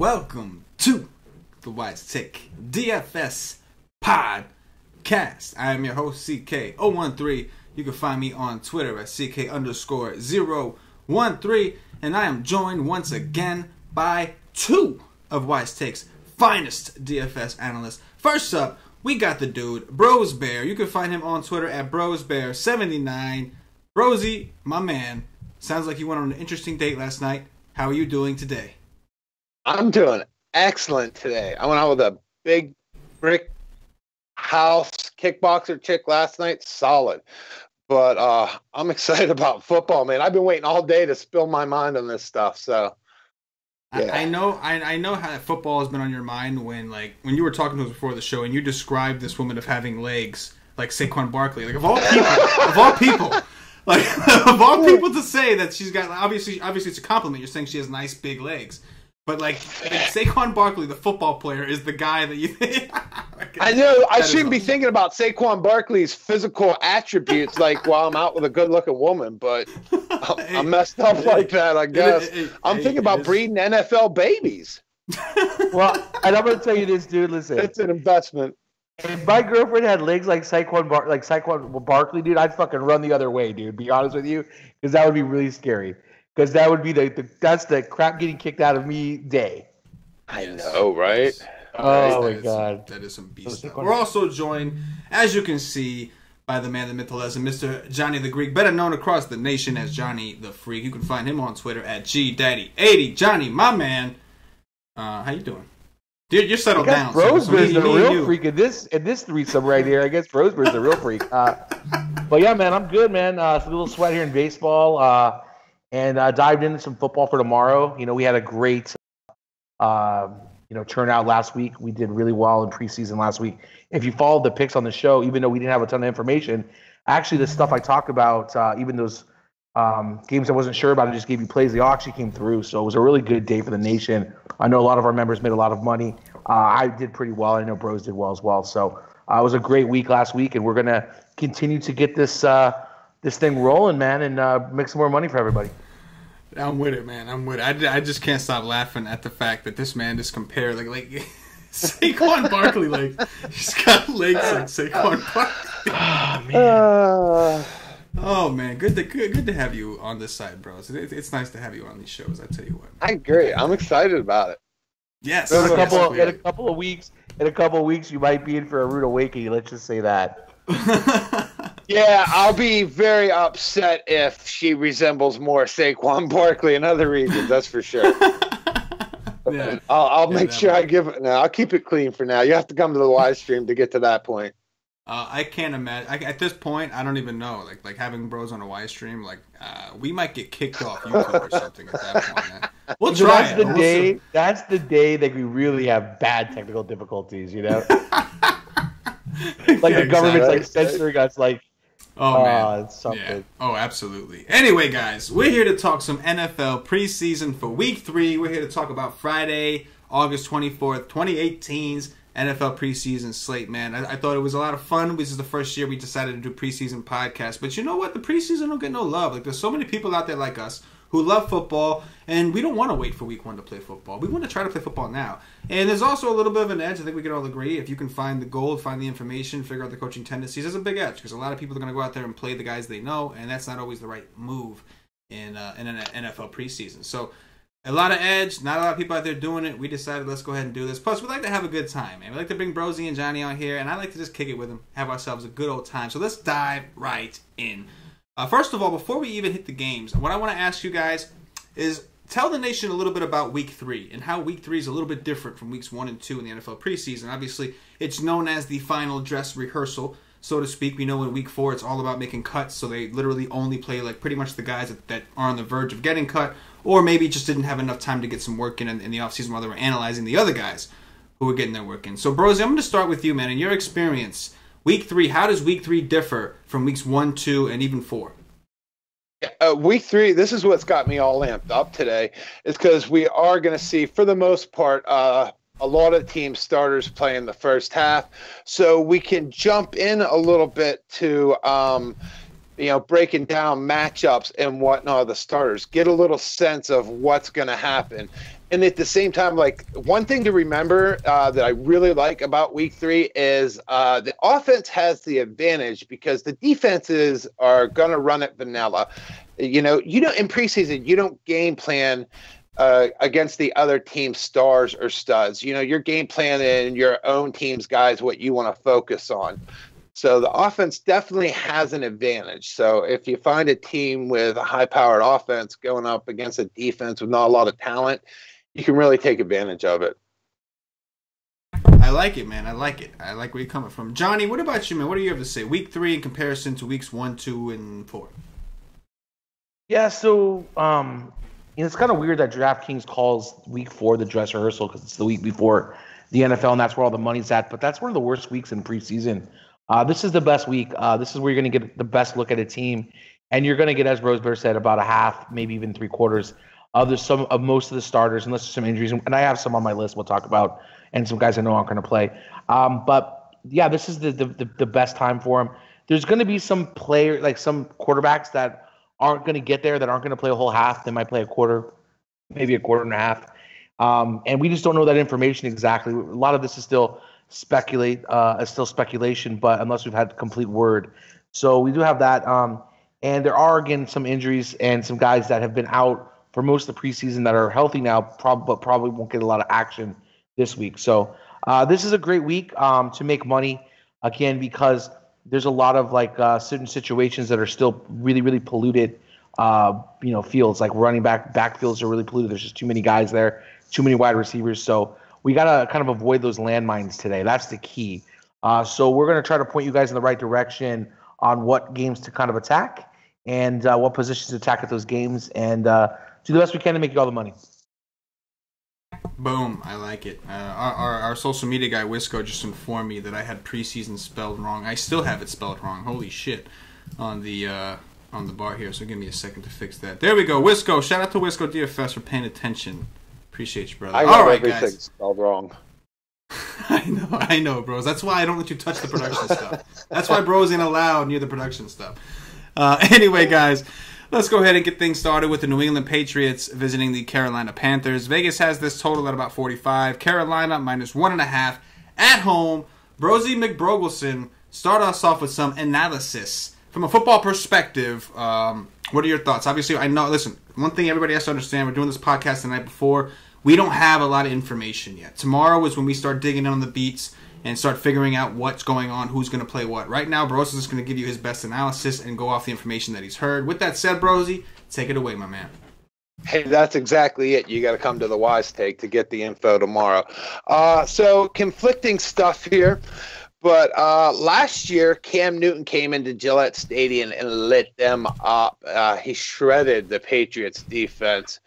welcome to the Wise Take DFS podcast. I am your host, CK013. You can find me on Twitter at CK_013. And I am joined once again by two of Wise Take's finest DFS analysts. First up, we got the dude, BroseBear. You can find him on Twitter at BroseBear79. Brosey, my man, sounds like you went on an interesting date last night. How are you doing today? I'm doing excellent today. I went out with a big brick house kickboxer chick last night. Solid. But I'm excited about football, man. I've been waiting all day to spill my mind on this stuff. So yeah. I know how football has been on your mind when you were talking to us before the show and you described this woman of having legs like Saquon Barkley. Like of all people, like of all people to say that she's got obviously it's a compliment. You're saying she has nice big legs. But like Saquon Barkley, the football player, is the guy that you think. I know. I shouldn't be thinking about Saquon Barkley's physical attributes like while I'm out with a good-looking woman, but I'm messed up like that, I guess. I'm thinking about breeding NFL babies. Well, and I'm going to tell you this, dude. Listen, it's an investment. If my girlfriend had legs like Saquon Barkley, dude, I'd fucking run the other way, dude. Be honest with you, because that would be really scary. Because that would be that's the crap getting kicked out of me day. I know, right? Oh my God, that is some beast stuff. We're also joined, as you can see, by the man, the myth, the legend, Mr. Johnny the Greek, better known across the nation as Johnny the Freak. You can find him on Twitter at GDaddy80. Johnny, my man, how you doing? Dude, you're settled down. BroseBear's the real freak in this threesome right here. I guess BroseBear's the real freak. But yeah, man, I'm good, man. A little sweat here in baseball. And dived into some football for tomorrow. You know, we had a great, turnout last week. We did really well in preseason last week. If you followed the picks on the show, even though we didn't have a ton of information, actually the stuff I talked about, even those games I wasn't sure about, I just gave you plays. They all actually came through. So it was a really good day for the nation. I know a lot of our members made a lot of money. I did pretty well. I know Bros did well as well. So it was a great week last week, and we're going to continue to get this thing rolling, man, and make some more money for everybody. I'm with it, man. I'm with it. I just can't stop laughing at the fact that this man just compared like Saquon Barkley, like he's got legs like Saquon Barkley. Oh man, good to have you on this side, bro. It's nice to have you on these shows. I tell you what. I agree. I'm excited about it. Yes. In a couple of weeks, you might be in for a rude awakening. Let's just say that. Yeah, I'll be very upset if she resembles more Saquon Barkley in other reasons. That's for sure. Yeah. I'll make sure I give it now. I'll keep it clean for now. You have to come to the live stream to get to that point. I can't imagine. At this point, I don't even know. Like having bros on a live stream, we might get kicked off YouTube or something at that point. Man. We'll try. That's the day that we really have bad technical difficulties. You know. Like the government's like censoring us, like, man. It's something. Yeah. Oh, absolutely. Anyway, guys, we're here to talk some NFL preseason for Week 3. We're here to talk about Friday, August 24th, 2018's NFL preseason slate, man. I thought it was a lot of fun. This is the first year we decided to do preseason podcast. But you know what? The preseason don't get no love. Like, there's so many people out there like us who love football, and we don't want to wait for Week 1 to play football. We want to try to play football now. And there's also a little bit of an edge. I think we can all agree. If you can find the gold, find the information, figure out the coaching tendencies, there's a big edge because a lot of people are going to go out there and play the guys they know, and that's not always the right move in an NFL preseason. So a lot of edge, not a lot of people out there doing it. We decided let's go ahead and do this. Plus, we like to have a good time, man. We like to bring Brosey and Johnny on here, and I like to just kick it with them, have ourselves a good old time. So let's dive right in. First of all, before we even hit the games, what I want to ask you guys is tell the nation a little bit about Week 3 and how Week 3 is a little bit different from Weeks 1 and 2 in the NFL preseason. Obviously, it's known as the final dress rehearsal, so to speak. We know in Week 4 it's all about making cuts, so they literally only play like pretty much the guys that are on the verge of getting cut, or maybe just didn't have enough time to get some work in the offseason while they were analyzing the other guys who were getting their work in. So, Brosy, I'm going to start with you, man. In your experience, Week 3, how does Week 3 differ from Weeks 1, 2, and even 4? Week 3, this is what's got me all amped up today, is because we are going to see, for the most part, a lot of team starters play in the first half. So we can jump in a little bit to breaking down matchups and whatnot of the starters, get a little sense of what's going to happen. And at the same time, like, one thing to remember that I really like about week 3 is the offense has the advantage because the defenses are going to run it vanilla. You don't in preseason, you don't game plan against the other team's stars or studs. You're game planning your own team's guys, what you want to focus on. So the offense definitely has an advantage. So if you find a team with a high-powered offense going up against a defense with not a lot of talent, you can really take advantage of it. I like it, man. I like it. I like where you're coming from. Johnny, what about you, man? What do you have to say? Week 3 in comparison to weeks 1, 2, and 4. Yeah, so it's kind of weird that DraftKings calls week 4 the dress rehearsal because it's the week before the NFL, and that's where all the money's at. But that's one of the worst weeks in preseason. This is the best week. This is where you're going to get the best look at a team, and you're going to get, as BroseBear said, about a half, maybe even 3/4 of most of the starters, unless there's some injuries. And I have some on my list we'll talk about, and some guys I know aren't going to play. But yeah, this is the best time for them. There's going to be some some quarterbacks that aren't going to get there, that aren't going to play a whole half. They might play a quarter, maybe a quarter and a half. And we just don't know that information exactly. A lot of this is still speculation, but unless we've had complete word. So we do have that. And there are, again, some injuries and some guys that have been out for most of the preseason that are healthy now, but probably won't get a lot of action this week. So this is a great week to make money, again, because there's a lot of certain situations that are still really, really polluted. Fields like running backfields are really polluted. There's just too many guys there, too many wide receivers. So we got to kind of avoid those landmines today. That's the key. So we're going to try to point you guys in the right direction on what games to kind of attack and what positions to attack at those games, and do the best we can to make you all the money. Boom. I like it. Our social media guy, Wisco, just informed me that I had preseason spelled wrong. I still have it spelled wrong. Holy shit. On the bar here, so give me a second to fix that. There we go. Wisco. Shout out to Wisco DFS for paying attention. Appreciate you, brother. I got everything spelled wrong. I know, bros. That's why I don't let you touch the production stuff. That's why bros ain't allowed near the production stuff. Anyway, guys, let's go ahead and get things started with the New England Patriots visiting the Carolina Panthers. Vegas has this total at about 45. Carolina -1.5 at home. Brosy McBrogelson, start us off with some analysis. From a football perspective, what are your thoughts? Obviously, I know, listen, one thing everybody has to understand, we're doing this podcast the night before. We don't have a lot of information yet. Tomorrow is when we start digging on the beats and start figuring out what's going on, who's going to play what. Right now, Bros is going to give you his best analysis and go off the information that he's heard. With that said, Brosy, take it away, my man. Hey, that's exactly it. You got to come to the Wise Take to get the info tomorrow. So conflicting stuff here. But last year, Cam Newton came into Gillette Stadium and lit them up. He shredded the Patriots defense.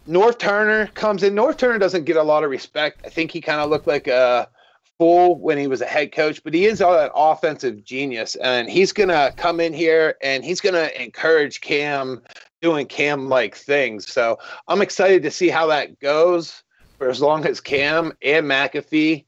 North Turner comes in. North Turner doesn't get a lot of respect. I think he kind of looked like a fool when he was a head coach, but he is an offensive genius, and he's going to come in here and he's going to encourage Cam doing Cam-like things. So I'm excited to see how that goes for as long as Cam and McAfee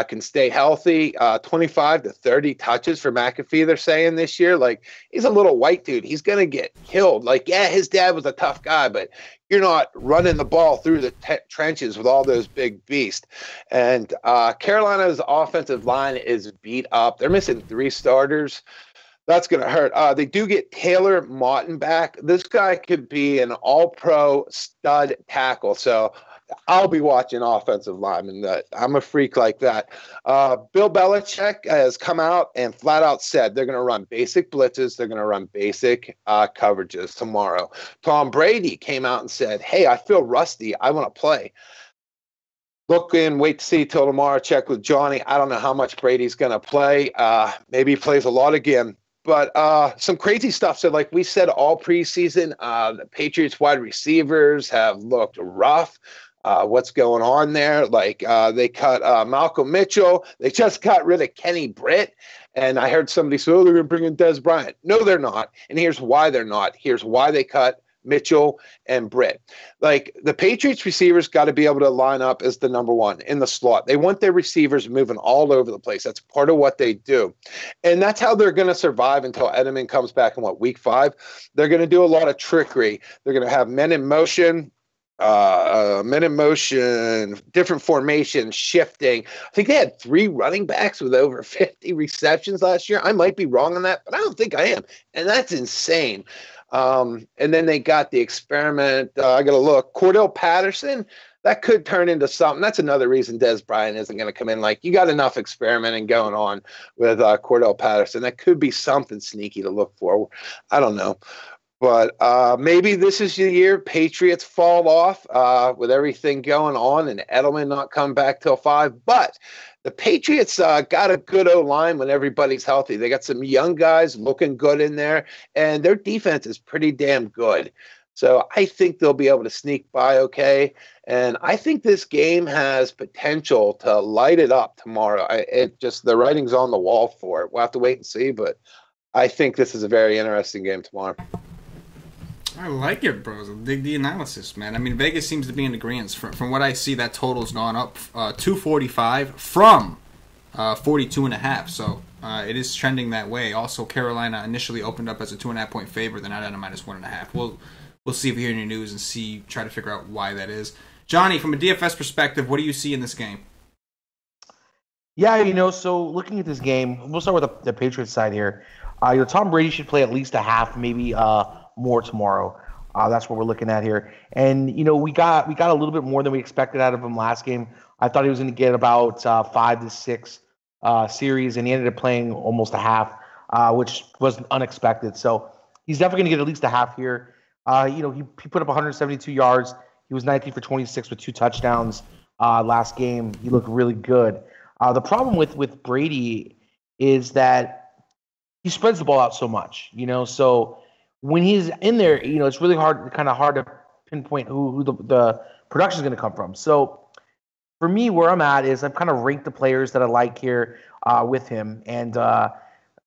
can stay healthy. 25 to 30 touches for McAfee, they're saying this year. Like, he's a little white dude. He's going to get killed. Like, yeah, his dad was a tough guy, but you're not running the ball through the trenches with all those big beasts. And Carolina's offensive line is beat up. They're missing 3 starters. That's going to hurt. They do get Taylor Mauton back. This guy could be an all-pro stud tackle. So I'll be watching offensive linemen. I'm a freak like that. Bill Belichick has come out and flat out said they're going to run basic blitzes. They're going to run basic coverages tomorrow. Tom Brady came out and said, hey, I feel rusty. I want to play. Look in, wait to see till tomorrow. Check with Johnny. I don't know how much Brady's going to play. Maybe he plays a lot again. But some crazy stuff. So like we said, all preseason, the Patriots wide receivers have looked rough. What's going on there? Like they cut Malcolm Mitchell. They just got rid of Kenny Britt. And I heard somebody say, oh, they're going to bring in Des Bryant. No, they're not. And here's why they're not. Here's why they cut Mitchell, and Britt. Like, the Patriots receivers got to be able to line up as the number one in the slot. They want their receivers moving all over the place. That's part of what they do. And that's how they're going to survive until Edelman comes back in week 5. They're going to do a lot of trickery. They're going to have men in motion, different formations, shifting. I think they had 3 running backs with over 50 receptions last year. I might be wrong on that, but I don't think I am. And that's insane. And then they got the experiment. I got to look. Cordell Patterson, that could turn into something. That's another reason Des Bryant isn't going to come in. Like, you got enough experimenting going on with Cordell Patterson. That could be something sneaky to look for. I don't know. But maybe this is the year Patriots fall off with everything going on and Edelman not come back till 5. But the Patriots got a good O-line when everybody's healthy. They got some young guys looking good in there, and their defense is pretty damn good. So I think they'll be able to sneak by okay. And I think this game has potential to light it up tomorrow. The writing's on the wall for it. We'll have to wait and see, but I think this is a very interesting game tomorrow. I like it, bros. Dig the analysis, man. I mean, Vegas seems to be in agreement. From what I see, that total's gone up 245 from 42.5. So it is trending that way. Also, Carolina initially opened up as a 2.5-point favorite. They're now down to -1.5. We'll see if we hear any news and try to figure out why that is. Johnny, from a DFS perspective, what do you see in this game? Yeah, so looking at this game, we'll start with the Patriots side here. Tom Brady should play at least a half, maybe more tomorrow. That's what we're looking at here. And, we got a little bit more than we expected out of him last game. I thought he was going to get about 5 to 6 series, and he ended up playing almost a half, which was unexpected. So he's definitely going to get at least a half here. He put up 172 yards. He was 19 for 26 with 2 touchdowns last game. He looked really good. The problem with Brady is that he spreads the ball out so much, so when he's in there, it's really hard to pinpoint who the production is going to come from. So for me, where I'm at is I've kind of ranked the players that I like here with him. And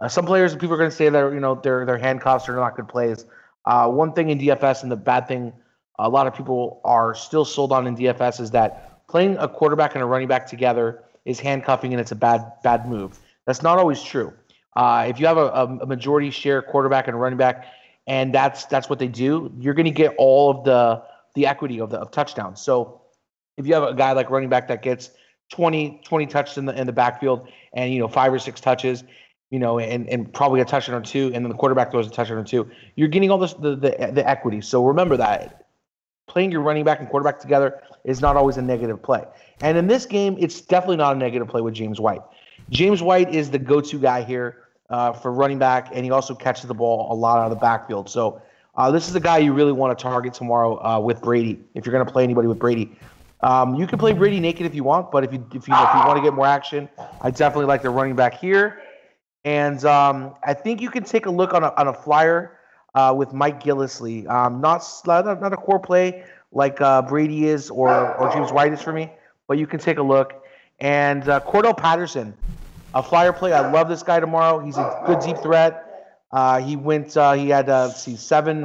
some players, people are going to say that, they're handcuffs or not good plays. One thing in DFS, and the bad thing a lot of people are still sold on in DFS, is that playing a quarterback and a running back together is handcuffing, and it's a bad move. That's not always true. If you have a majority share quarterback and a running back, and that's what they do, you're going to get all of the equity of touchdowns. So if you have a guy like running back that gets 20 touches in the backfield and 5 or 6 touches, and probably a touchdown or 2, and then the quarterback throws a touchdown or 2, you're getting all the equity. So remember that playing your running back and quarterback together is not always a negative play. And in this game, it's definitely not a negative play with James White. James White is the go-to guy here for running back, and he also catches the ball a lot out of the backfield. So this is a guy you really want to target tomorrow with Brady. If you're going to play anybody with Brady, you can play Brady naked if you want, but if you want to get more action, I definitely like the running back here. And I think you can take a look on a flyer with Mike Gillislee. Not a core play like Brady is or James White is for me, but you can take a look. And Cordell Patterson, a flyer play. I love this guy tomorrow. He's a good deep threat. He had 7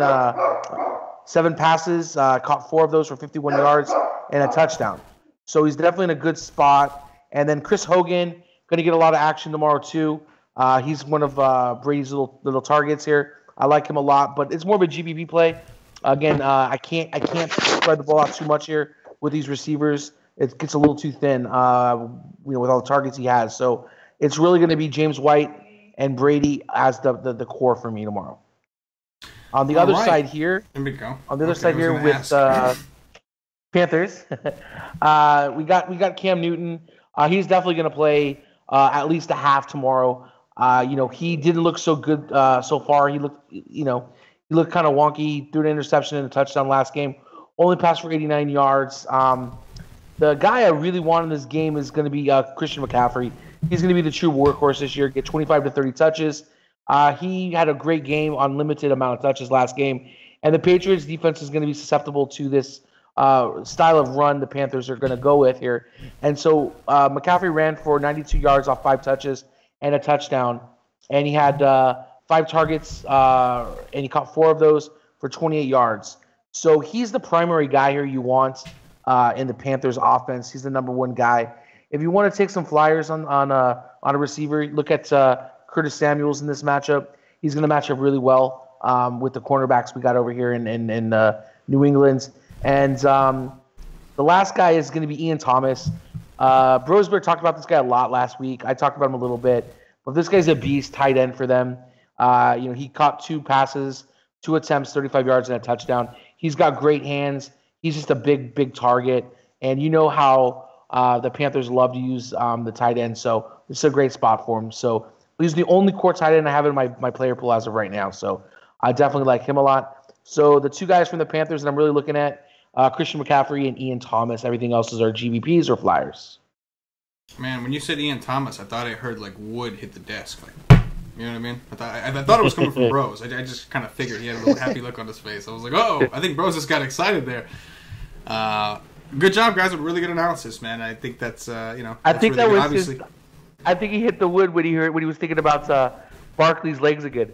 passes, caught 4 of those for 51 yards and a touchdown. So he's definitely in a good spot. And then Chris Hogan, going to get a lot of action tomorrow too. He's one of Brady's little targets here. I like him a lot, but it's more of a GPP play. Again, I can't spread the ball out too much here with these receivers. It gets a little too thin, with all the targets he has. So it's really going to be James White and Brady as the core for me tomorrow. On the other side here, there we go. On the other side here with Panthers, we got Cam Newton. He's definitely going to play at least a half tomorrow. He didn't look so good so far. He looked kind of wonky. He threw an interception and a touchdown last game. Only passed for 89 yards. The guy I really want in this game is going to be Christian McCaffrey. He's going to be the true workhorse this year, get 25 to 30 touches. He had a great game on limited amount of touches last game. And the Patriots defense is going to be susceptible to this style of run the Panthers are going to go with here. And so McCaffrey ran for 92 yards off 5 touches and a touchdown. And he had 5 targets, and he caught 4 of those for 28 yards. So he's the primary guy here you want in the Panthers offense. He's the number one guy. If you want to take some flyers on a receiver, look at Curtis Samuels in this matchup. He's going to match up really well with the cornerbacks we got over here in New England. And the last guy is going to be Ian Thomas. BroseBear talked about this guy a lot last week. I talked about him a little bit. But this guy's a beast, tight end for them. He caught 2 passes, 2 attempts, 35 yards, and a touchdown. He's got great hands. He's just a big, big target. And you know how the Panthers love to use the tight end. So this is a great spot for him. So he's the only core tight end I have in my player pool as of right now. So I definitely like him a lot. So the 2 guys from the Panthers that I'm really looking at, Christian McCaffrey and Ian Thomas. Everything else is our GVPs or flyers. Man, when you said Ian Thomas, I thought I heard like wood hit the desk. Like, you know what I mean? I thought it was coming from Brose. I just kind of figured he had a little happy look on his face. I was like, oh, I think Brose just got excited there. Good job, guys, with really good analysis, man. I think that's I think really that was I think he hit the wood when he was thinking about Barkley's legs again.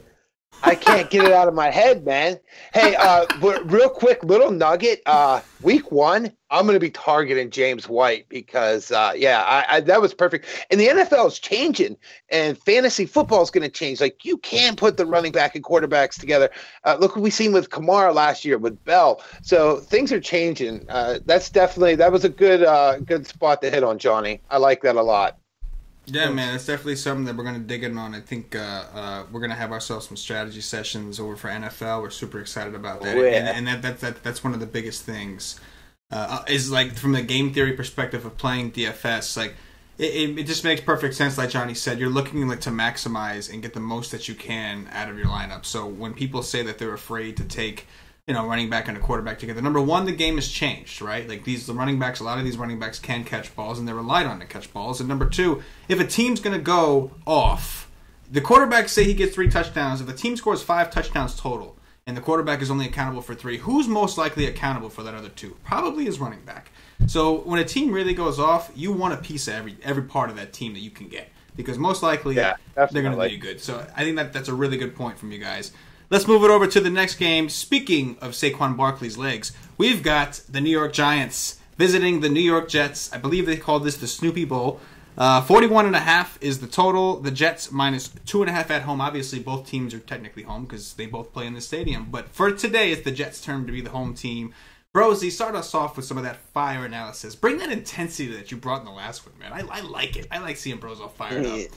I can't get it out of my head, man. Hey, real quick, little nugget. Week 1, I'm going to be targeting James White because, that was perfect. And the NFL is changing, and fantasy football is going to change. Like, you can put the running back and quarterbacks together. Look what we seen with Kamara last year with Bell. So things are changing. That was a good spot to hit on, Johnny. I like that a lot. Yeah, man, it's definitely something that we're going to dig in on. I think we're going to have ourselves some strategy sessions over for NFL. We're super excited about that. Oh, yeah. And that's one of the biggest things. Is like from the game theory perspective of playing DFS, like it just makes perfect sense. Like Johnny said, you're looking like to maximize and get the most that you can out of your lineup. So when people say that they're afraid to take running back and a quarterback together. Number one, the game has changed, right? Like the running backs, a lot of these running backs can catch balls, and they're relied on to catch balls. And number two, if a team's going to go off, the quarterbacks say he gets 3 touchdowns. If a team scores 5 touchdowns total, and the quarterback is only accountable for 3, who's most likely accountable for that other 2? Probably his running back. So when a team really goes off, you want a piece of every part of that team that you can get, because most likely they're going to do you good. So I think that's a really good point from you guys. Let's move it over to the next game. Speaking of Saquon Barkley's legs, we've got the New York Giants visiting the New York Jets. I believe they call this the Snoopy Bowl. 41.5 is the total. The Jets minus 2.5 at home. Obviously, both teams are technically home because they both play in the stadium. But for today, it's the Jets' turn to be the home team. Brosey, start us off with some of that fire analysis. Bring that intensity that you brought in the last one, man. I like it. I like seeing Bros all fired up.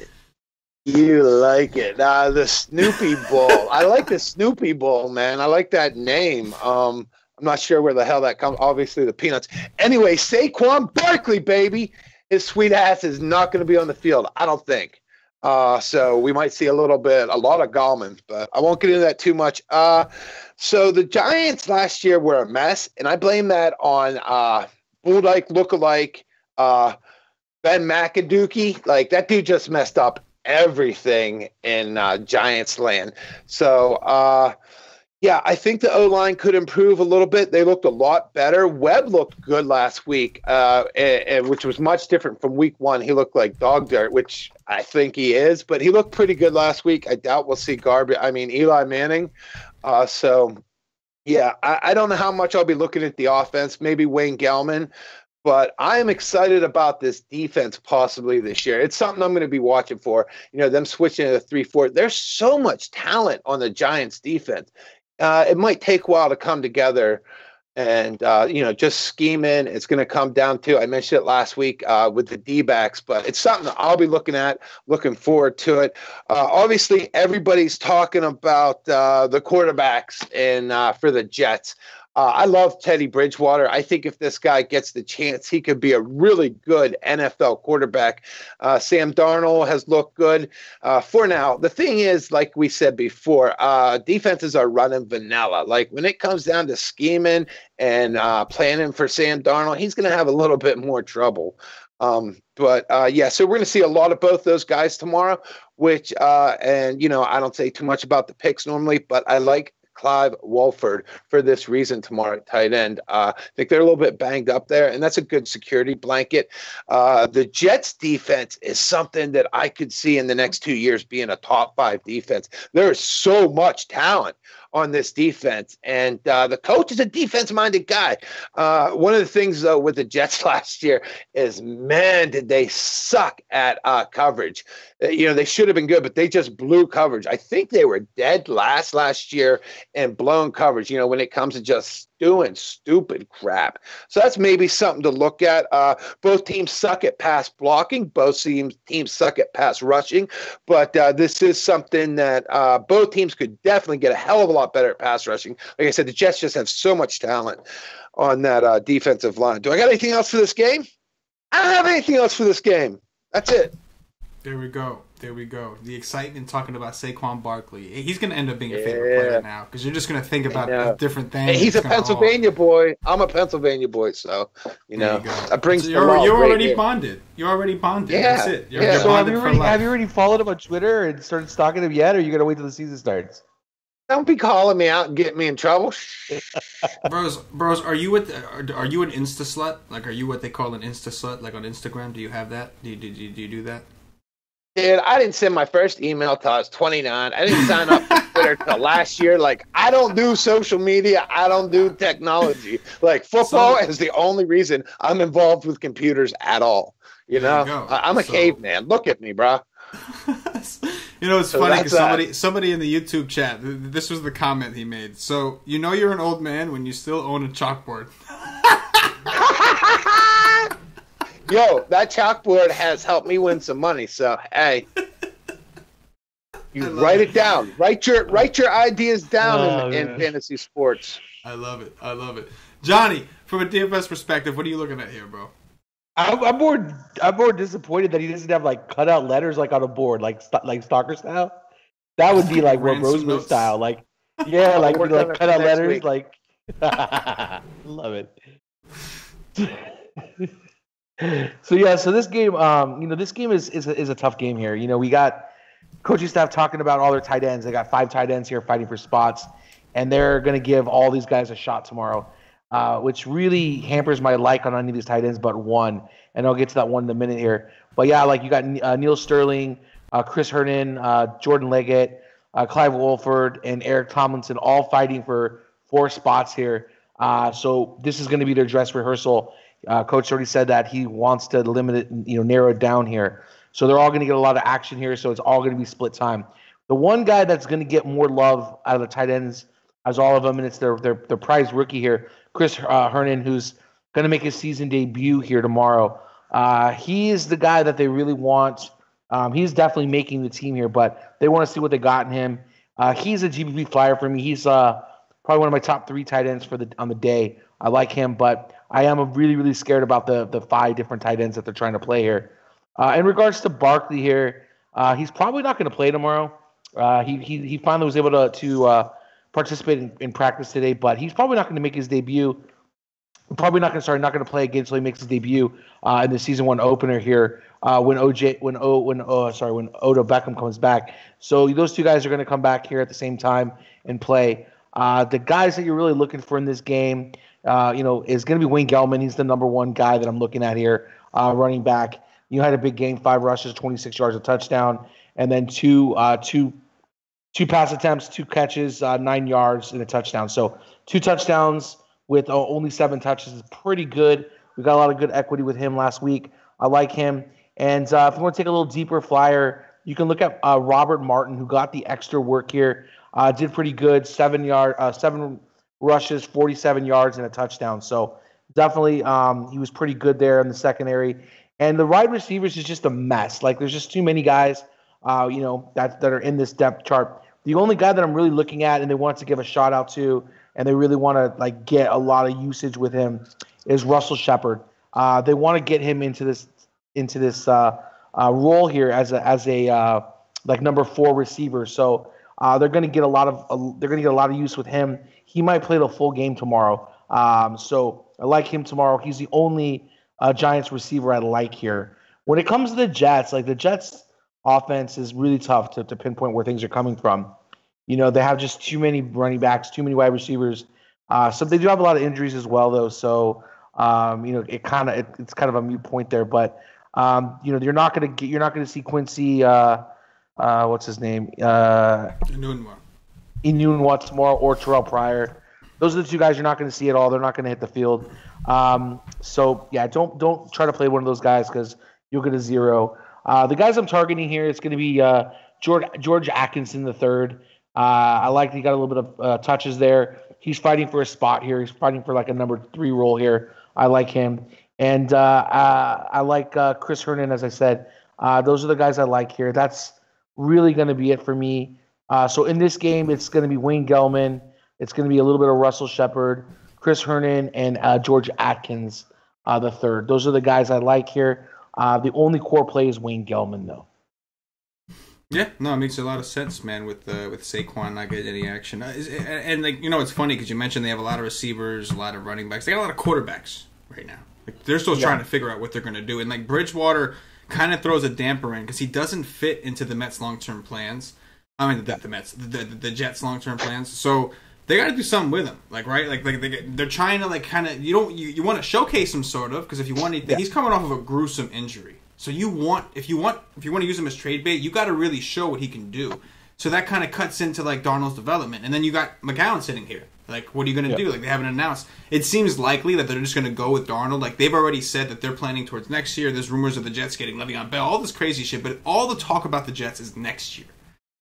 You like it. The Snoopy Bowl. I like the Snoopy Bowl, man. I like that name. I'm not sure where the hell that comes. Obviously, the Peanuts. Anyway, Saquon Barkley, baby. His sweet ass is not going to be on the field, I don't think. So we might see a lot of Gallman, but I won't get into that too much. So the Giants last year were a mess, and I blame that on Bull-like lookalike Ben McAdookie. Like, that dude just messed up everything in Giants land. So I think the O-line could improve a little bit. They looked a lot better. Webb looked good last week, which was much different from week 1. He looked like dog dirt, which I think he is, but he looked pretty good last week. I doubt we'll see Eli Manning. I don't know how much I'll be looking at the offense, maybe Wayne Gellman. But I am excited about this defense possibly this year. It's something I'm going to be watching for. Them switching to 3-4. There's so much talent on the Giants defense. It might take a while to come together and, just scheming. It's going to come down to, I mentioned it last week with the D-backs, but it's something that I'll be looking at, looking forward to it. Obviously, everybody's talking about the quarterbacks for the Jets. I love Teddy Bridgewater. I think if this guy gets the chance, he could be a really good NFL quarterback. Sam Darnold has looked good for now. The thing is, like we said before, defenses are running vanilla. Like, when it comes down to scheming and planning for Sam Darnold, he's going to have a little bit more trouble. So we're going to see a lot of both those guys tomorrow, which, I don't say too much about the picks normally, but I like Clive Walford for this reason tomorrow at tight end. I think they're a little bit banged up there, and that's a good security blanket. The Jets defense is something that I could see in the next 2 years being a top 5 defense. There is so much talent on this defense. And the coach is a defense-minded guy. One of the things, though, with the Jets last year is, man, did they suck at coverage. They should have been good, but they just blew coverage. I think they were dead last year in blown coverage, when it comes to just doing stupid crap. So that's maybe something to look at. Both teams suck at pass blocking. Both teams suck at pass rushing. But this is something that both teams could definitely get a hell of a lot better at pass rushing. Like I said, the Jets just have so much talent on that defensive line. Do I got anything else for this game? I don't have anything else for this game. That's it. There we go. The excitement talking about Saquon Barkley. He's going to end up being a favorite player now because you're just going to think about different things. Hey, he's a Pennsylvania boy. I'm a Pennsylvania boy, so that brings. So you're already bonded. You're already bonded. Yeah. That's it. You're So have bonded you already followed him on Twitter and started stalking him yet, or are you going to wait till the season starts? Don't be calling me out and getting me in trouble. Bros, are you an Insta slut? Like, are you what they call an Insta slut? Like on Instagram, do you have that? Do you do that? Dude, I didn't send my first email till I was 29. I didn't sign up for Twitter till last year. Like, I don't do social media. I don't do technology. Like, football is the only reason I'm involved with computers at all. I'm a caveman. Look at me, bro. It's funny because somebody in the YouTube chat, this was the comment he made. So, you're an old man when you still own a chalkboard. Yo, that chalkboard has helped me win some money. So, hey, you write it down. Write your ideas down in fantasy sports. I love it. Johnny, from a DFS perspective, what are you looking at here, bro? I'm more disappointed that he doesn't have like cutout letters like on a board, like stalker style. That would be like BroseBear style, like cut out letters, week. Like. Love it. So this game, this game is a tough game here. We got coaching staff talking about all their tight ends. They got 5 tight ends here fighting for spots, and they're going to give all these guys a shot tomorrow, which really hampers my like on any of these tight ends but one. And I'll get to that one in a minute here. But yeah, like you got Neil Sterling, Chris Herndon, Jordan Leggett, Clive Wolford, and Eric Tomlinson all fighting for 4 spots here. So this is going to be their dress rehearsal. Coach already said that he wants to limit it, narrow it down here. So they're all going to get a lot of action here. So it's all going to be split time. The one guy that's going to get more love out of the tight ends as all of them, and it's their prize rookie here, Chris Herndon, who's going to make his season debut here tomorrow. He is the guy that they really want. He's definitely making the team here, but they want to see what they got in him. He's a GPP flyer for me. He's probably one of my top 3 tight ends on the day. I like him, but I am really, really scared about the 5 different tight ends that they're trying to play here. In regards to Barkley here, he's probably not going to play tomorrow. He finally was able to participate in practice today, but he's probably not going to make his debut. Probably not going to play again until he makes his debut in the season 1 opener here when Odell Beckham comes back. So those 2 guys are going to come back here at the same time and play. The guys that you're really looking for in this game, is going to be Wayne Gellman. He's the number 1 guy that I'm looking at here, running back. Had a big game, 5 rushes, 26 yards, a touchdown, and then two pass attempts, 2 catches, 9 yards, and a touchdown. So 2 touchdowns with only 7 touches is pretty good. We got a lot of good equity with him last week. I like him. And if you want to take a little deeper flyer, you can look at Robert Martin, who got the extra work here. Did pretty good, 7 rushes, 47 yards, and a touchdown. So definitely he was pretty good there in the secondary. And the wide receivers is just a mess. Like, there's just too many guys, that are in this depth chart. The only guy that I'm really looking at and they want to give a shout out to, and they really want to get a lot of usage with him, is Russell Shepard. They want to get him into this role here as a number 4 receiver. So they're going to get a lot of use with him. He might play the full game tomorrow. So I like him tomorrow. He's the only Giants receiver I like here. When it comes to the Jets, the Jets offense is really tough to pinpoint where things are coming from. They have just too many running backs, too many wide receivers. So they do have a lot of injuries as well, though. So it's kind of a moot point there. But you're not going to see Quincy. What's his name? Watts tomorrow or Terrell Pryor. Those are the two guys you're not going to see at all. They're not going to hit the field. So yeah, don't try to play one of those guys because you'll get a 0. The guys I'm targeting here, it's going to be George Atkinson the third. I like he got a little bit of touches there. He's fighting for a spot here. He's fighting for like a number 3 role here. I like him. And I like Chris Herndon, as I said. Those are the guys I like here. That's really going to be it for me. So in this game, it's going to be Wayne Gellman. It's going to be a little bit of Russell Shepard, Chris Herndon, and George Atkins the third. Those are the guys I like here. The only core play is Wayne Gellman, though. Yeah, no, it makes a lot of sense, man. With Saquon not getting any action, and like it's funny because you mentioned they have a lot of receivers, a lot of running backs. They got a lot of quarterbacks right now. Like they're still trying to figure out what they're going to do, and like Bridgewater kind of throws a damper in because he doesn't fit into the Mets' long-term plans. I mean, the Jets' long-term plans. So they got to do something with him, like right, they're trying to like kind of you want to showcase him sort of because if you want anything, he's coming off of a gruesome injury. So if you want to use him as trade bait, you got to really show what he can do. So that kind of cuts into like Darnold's development, and then you got McGowan sitting here. Like, what are you going to do? Like, they haven't announced. It seems likely that they're just going to go with Darnold. Like, they've already said that they're planning towards next year. There's rumors of the Jets getting Le'Veon Bell, all this crazy shit. But all the talk about the Jets is next year.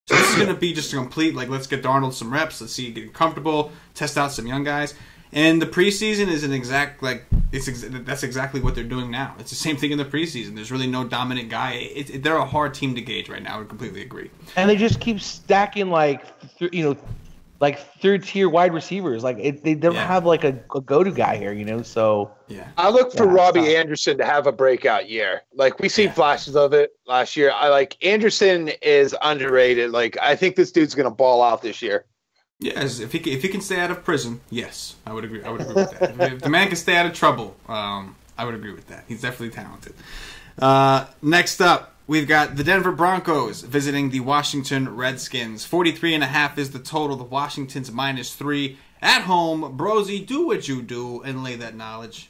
So this is going to be just a complete, like, let's get Darnold some reps. Let's see you get comfortable, test out some young guys. And the preseason is an exact, like, that's exactly what they're doing now. It's the same thing in the preseason. There's really no dominant guy. They're a hard team to gauge right now. I would completely agree. And they just keep stacking, like third-tier wide receivers. Like, they don't have, like, a go-to guy here, so. Yeah. I look for Robbie Anderson to have a breakout year. Like, we seen flashes of it last year. Anderson is underrated. Like, I think this dude's going to ball out this year. Yes, if he can stay out of prison, yes, I would agree. I would agree with that. If the man can stay out of trouble, I would agree with that. He's definitely talented. Next up, we've got the Denver Broncos visiting the Washington Redskins. 43.5 is the total. The Washington's -3 at home. Brosey, do what you do and lay that knowledge.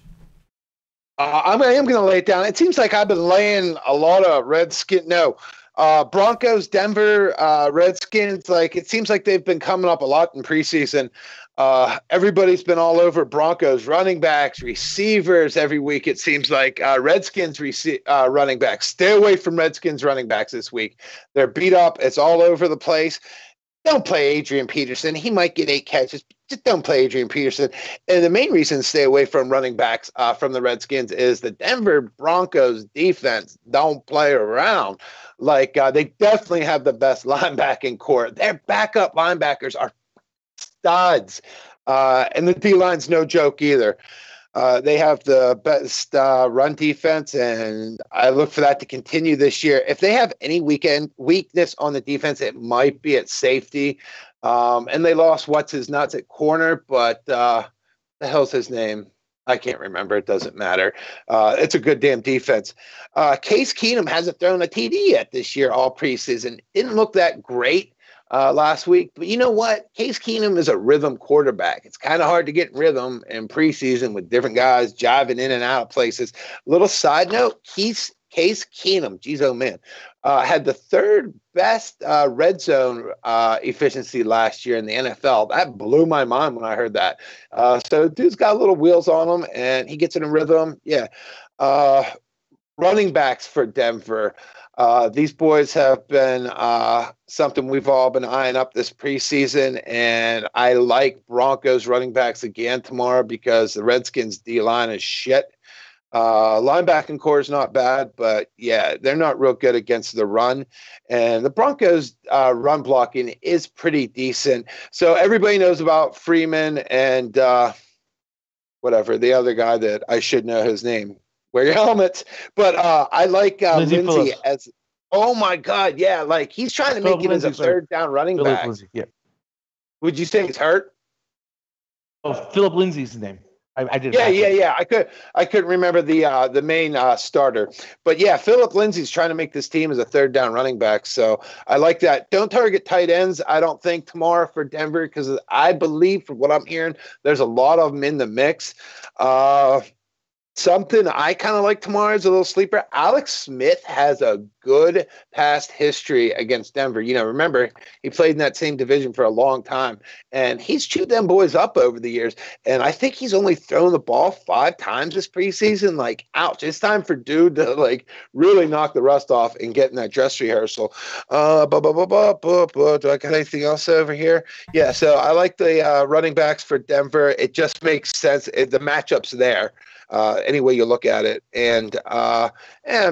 I am going to lay it down. It seems like I've been laying a lot of Broncos, Denver, Redskins, like it seems like they've been coming up a lot in preseason. Everybody's been all over Broncos, running backs, receivers every week. It seems like Redskins running backs. Stay away from Redskins running backs this week. They're beat up. It's all over the place. Don't play Adrian Peterson. He might get 8 catches. Just don't play Adrian Peterson. And the main reason to stay away from running backs from the Redskins is the Denver Broncos defense don't play around. Like, they definitely have the best linebacking core. Their backup linebackers are studs. And the D-line's no joke either. They have the best run defense, and I look for that to continue this year. If they have any weakness on the defense, it might be at safety. And they lost what's-his-nuts at corner, but the hell's his name? I can't remember. It doesn't matter. It's a good damn defense. Case Keenum hasn't thrown a TD yet this year all preseason. Didn't look that great last week. But you know what? Case Keenum is a rhythm quarterback. It's kind of hard to get rhythm in preseason with different guys jiving in and out of places. Little side note, Case Keenum, geez, oh man, had the 3rd best red zone efficiency last year in the NFL. That blew my mind when I heard that. So dude's got little wheels on him, and he gets in a rhythm. Yeah. Running backs for Denver. These boys have been something we've all been eyeing up this preseason, and I like Broncos running backs again tomorrow because the Redskins D-line is shit. Linebacking core is not bad, but yeah, they're not real good against the run. And the Broncos run blocking is pretty decent. So everybody knows about Freeman and whatever, the other guy that I should know his name. Wear your helmets. But I like Lindsey as, oh my God, yeah, like he's trying to make it as a 3rd down running back. Yeah. Would you say he's hurt? Oh, Philip Lindsay's his name. I did. Yeah. I couldn't remember the main starter, but yeah, Philip Lindsay's trying to make this team as a 3rd down running back. So I like that. Don't target tight ends. I don't think tomorrow for Denver because I believe from what I'm hearing, there's a lot of them in the mix. Something I kind of like tomorrow is a little sleeper. Alex Smith has a good past history against Denver. Remember, he played in that same division for a long time, and he's chewed them boys up over the years. And I think he's only thrown the ball 5 times this preseason. Like, ouch. It's time for dude to, really knock the rust off and get in that dress rehearsal. Do I got anything else over here? Yeah, so I like the running backs for Denver. It just makes sense. The matchup's there. Any way you look at it. And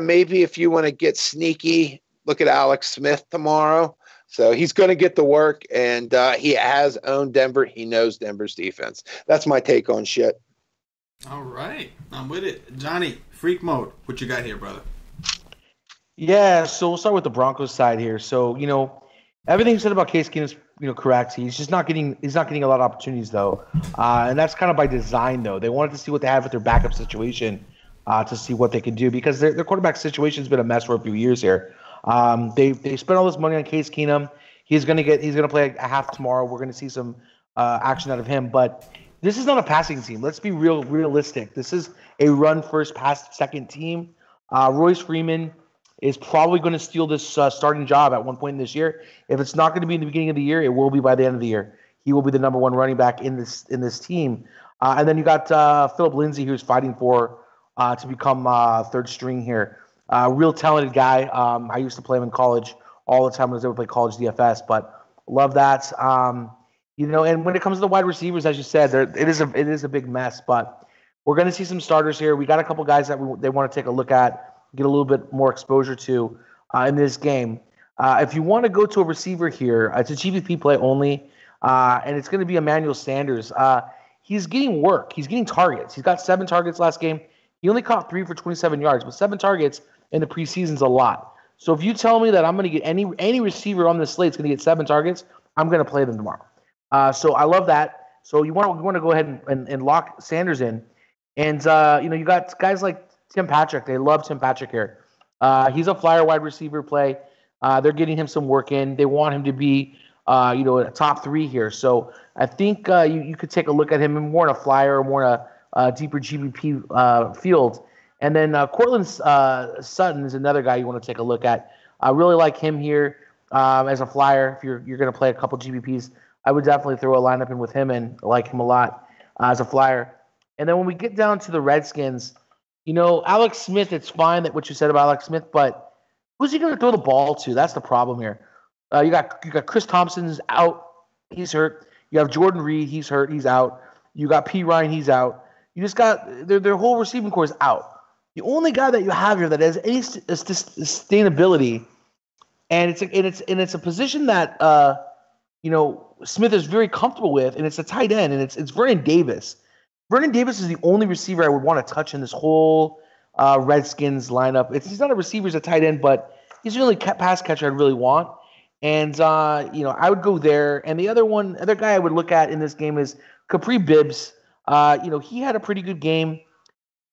maybe if you want to get sneaky, look at Alex Smith tomorrow. So he's going to get the work, and he has owned Denver. He knows Denver's defense. That's my take on shit. All right. I'm with it. Johnny, freak mode. What you got here, brother? Yeah, so we'll start with the Broncos side here. So, everything you said about Case Keenum is, correct. He's just not getting a lot of opportunities though, and that's kind of by design though. They wanted to see what they have with their backup situation to see what they can do because their quarterback situation has been a mess for a few years here. They spent all this money on Case Keenum. He's gonna play a half tomorrow. We're gonna see some action out of him, but this is not a passing team. Let's be realistic. This is a run first, pass second team. Royce Freeman is probably going to steal this starting job at one point in this year. If it's not going to be in the beginning of the year, it will be by the end of the year. He will be the number one running back in this team. And then you got Philip Lindsay, who's fighting for to become third string here. Real talented guy. I used to play him in college all the time when I was able to play college DFS, but love that. And when it comes to the wide receivers, as you said, it is a big mess, but we're going to see some starters here. We got a couple guys that they want to take a look at, get a little bit more exposure to in this game. If you want to go to a receiver here, it's a GPP play only, and it's going to be Emmanuel Sanders. He's getting work. He's getting targets. He's got 7 targets last game. He only caught 3 for 27 yards, but 7 targets in the preseason is a lot. So if you tell me that I'm going to get any receiver on this slate is going to get 7 targets, I'm going to play them tomorrow. So I love that. So you want to go ahead and lock Sanders in. And, you got guys like Tim Patrick. They love Tim Patrick here. He's a flyer wide receiver play. They're getting him some work in. They want him to be, a top 3 here. So I think you could take a look at him more in a flyer or more in a deeper GBP field. And then Cortland Sutton is another guy you want to take a look at. I really like him here as a flyer. If you're going to play a couple GBPs, I would definitely throw a lineup in with him and like him a lot as a flyer. And then when we get down to the Redskins, Alex Smith, it's fine that what you said about Alex Smith, but who's he going to throw the ball to? That's the problem here. You got Chris Thompson's out. He's hurt. You have Jordan Reed. He's hurt. He's out. You got P. Ryan. He's out. You just got their whole receiving core is out. The only guy that you have here that has any sustainability, and it's a position that Smith is very comfortable with, and it's a tight end, and it's Vernon Davis. Vernon Davis is the only receiver I would want to touch in this whole Redskins lineup. He's not a receiver, he's a tight end, but he's the only pass catcher I'd really want. And, I would go there. And the other guy I would look at in this game is Capri Bibbs. He had a pretty good game.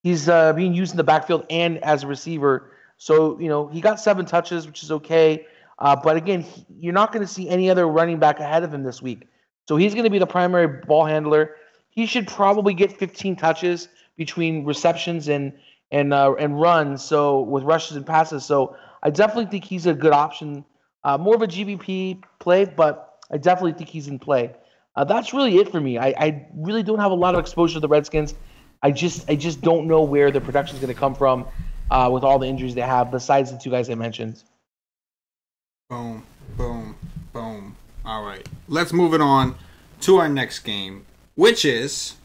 He's being used in the backfield and as a receiver. So, he got 7 touches, which is okay. But again, you're not going to see any other running back ahead of him this week. So he's going to be the primary ball handler. He should probably get 15 touches between receptions and runs, so with rushes and passes. So I definitely think he's a good option. More of a GBP play, but I definitely think he's in play. That's really it for me. I really don't have a lot of exposure to the Redskins. I just don't know where the production is going to come from with all the injuries they have, besides the 2 guys I mentioned. Boom, boom, boom. All right, let's move it on to our next game, which is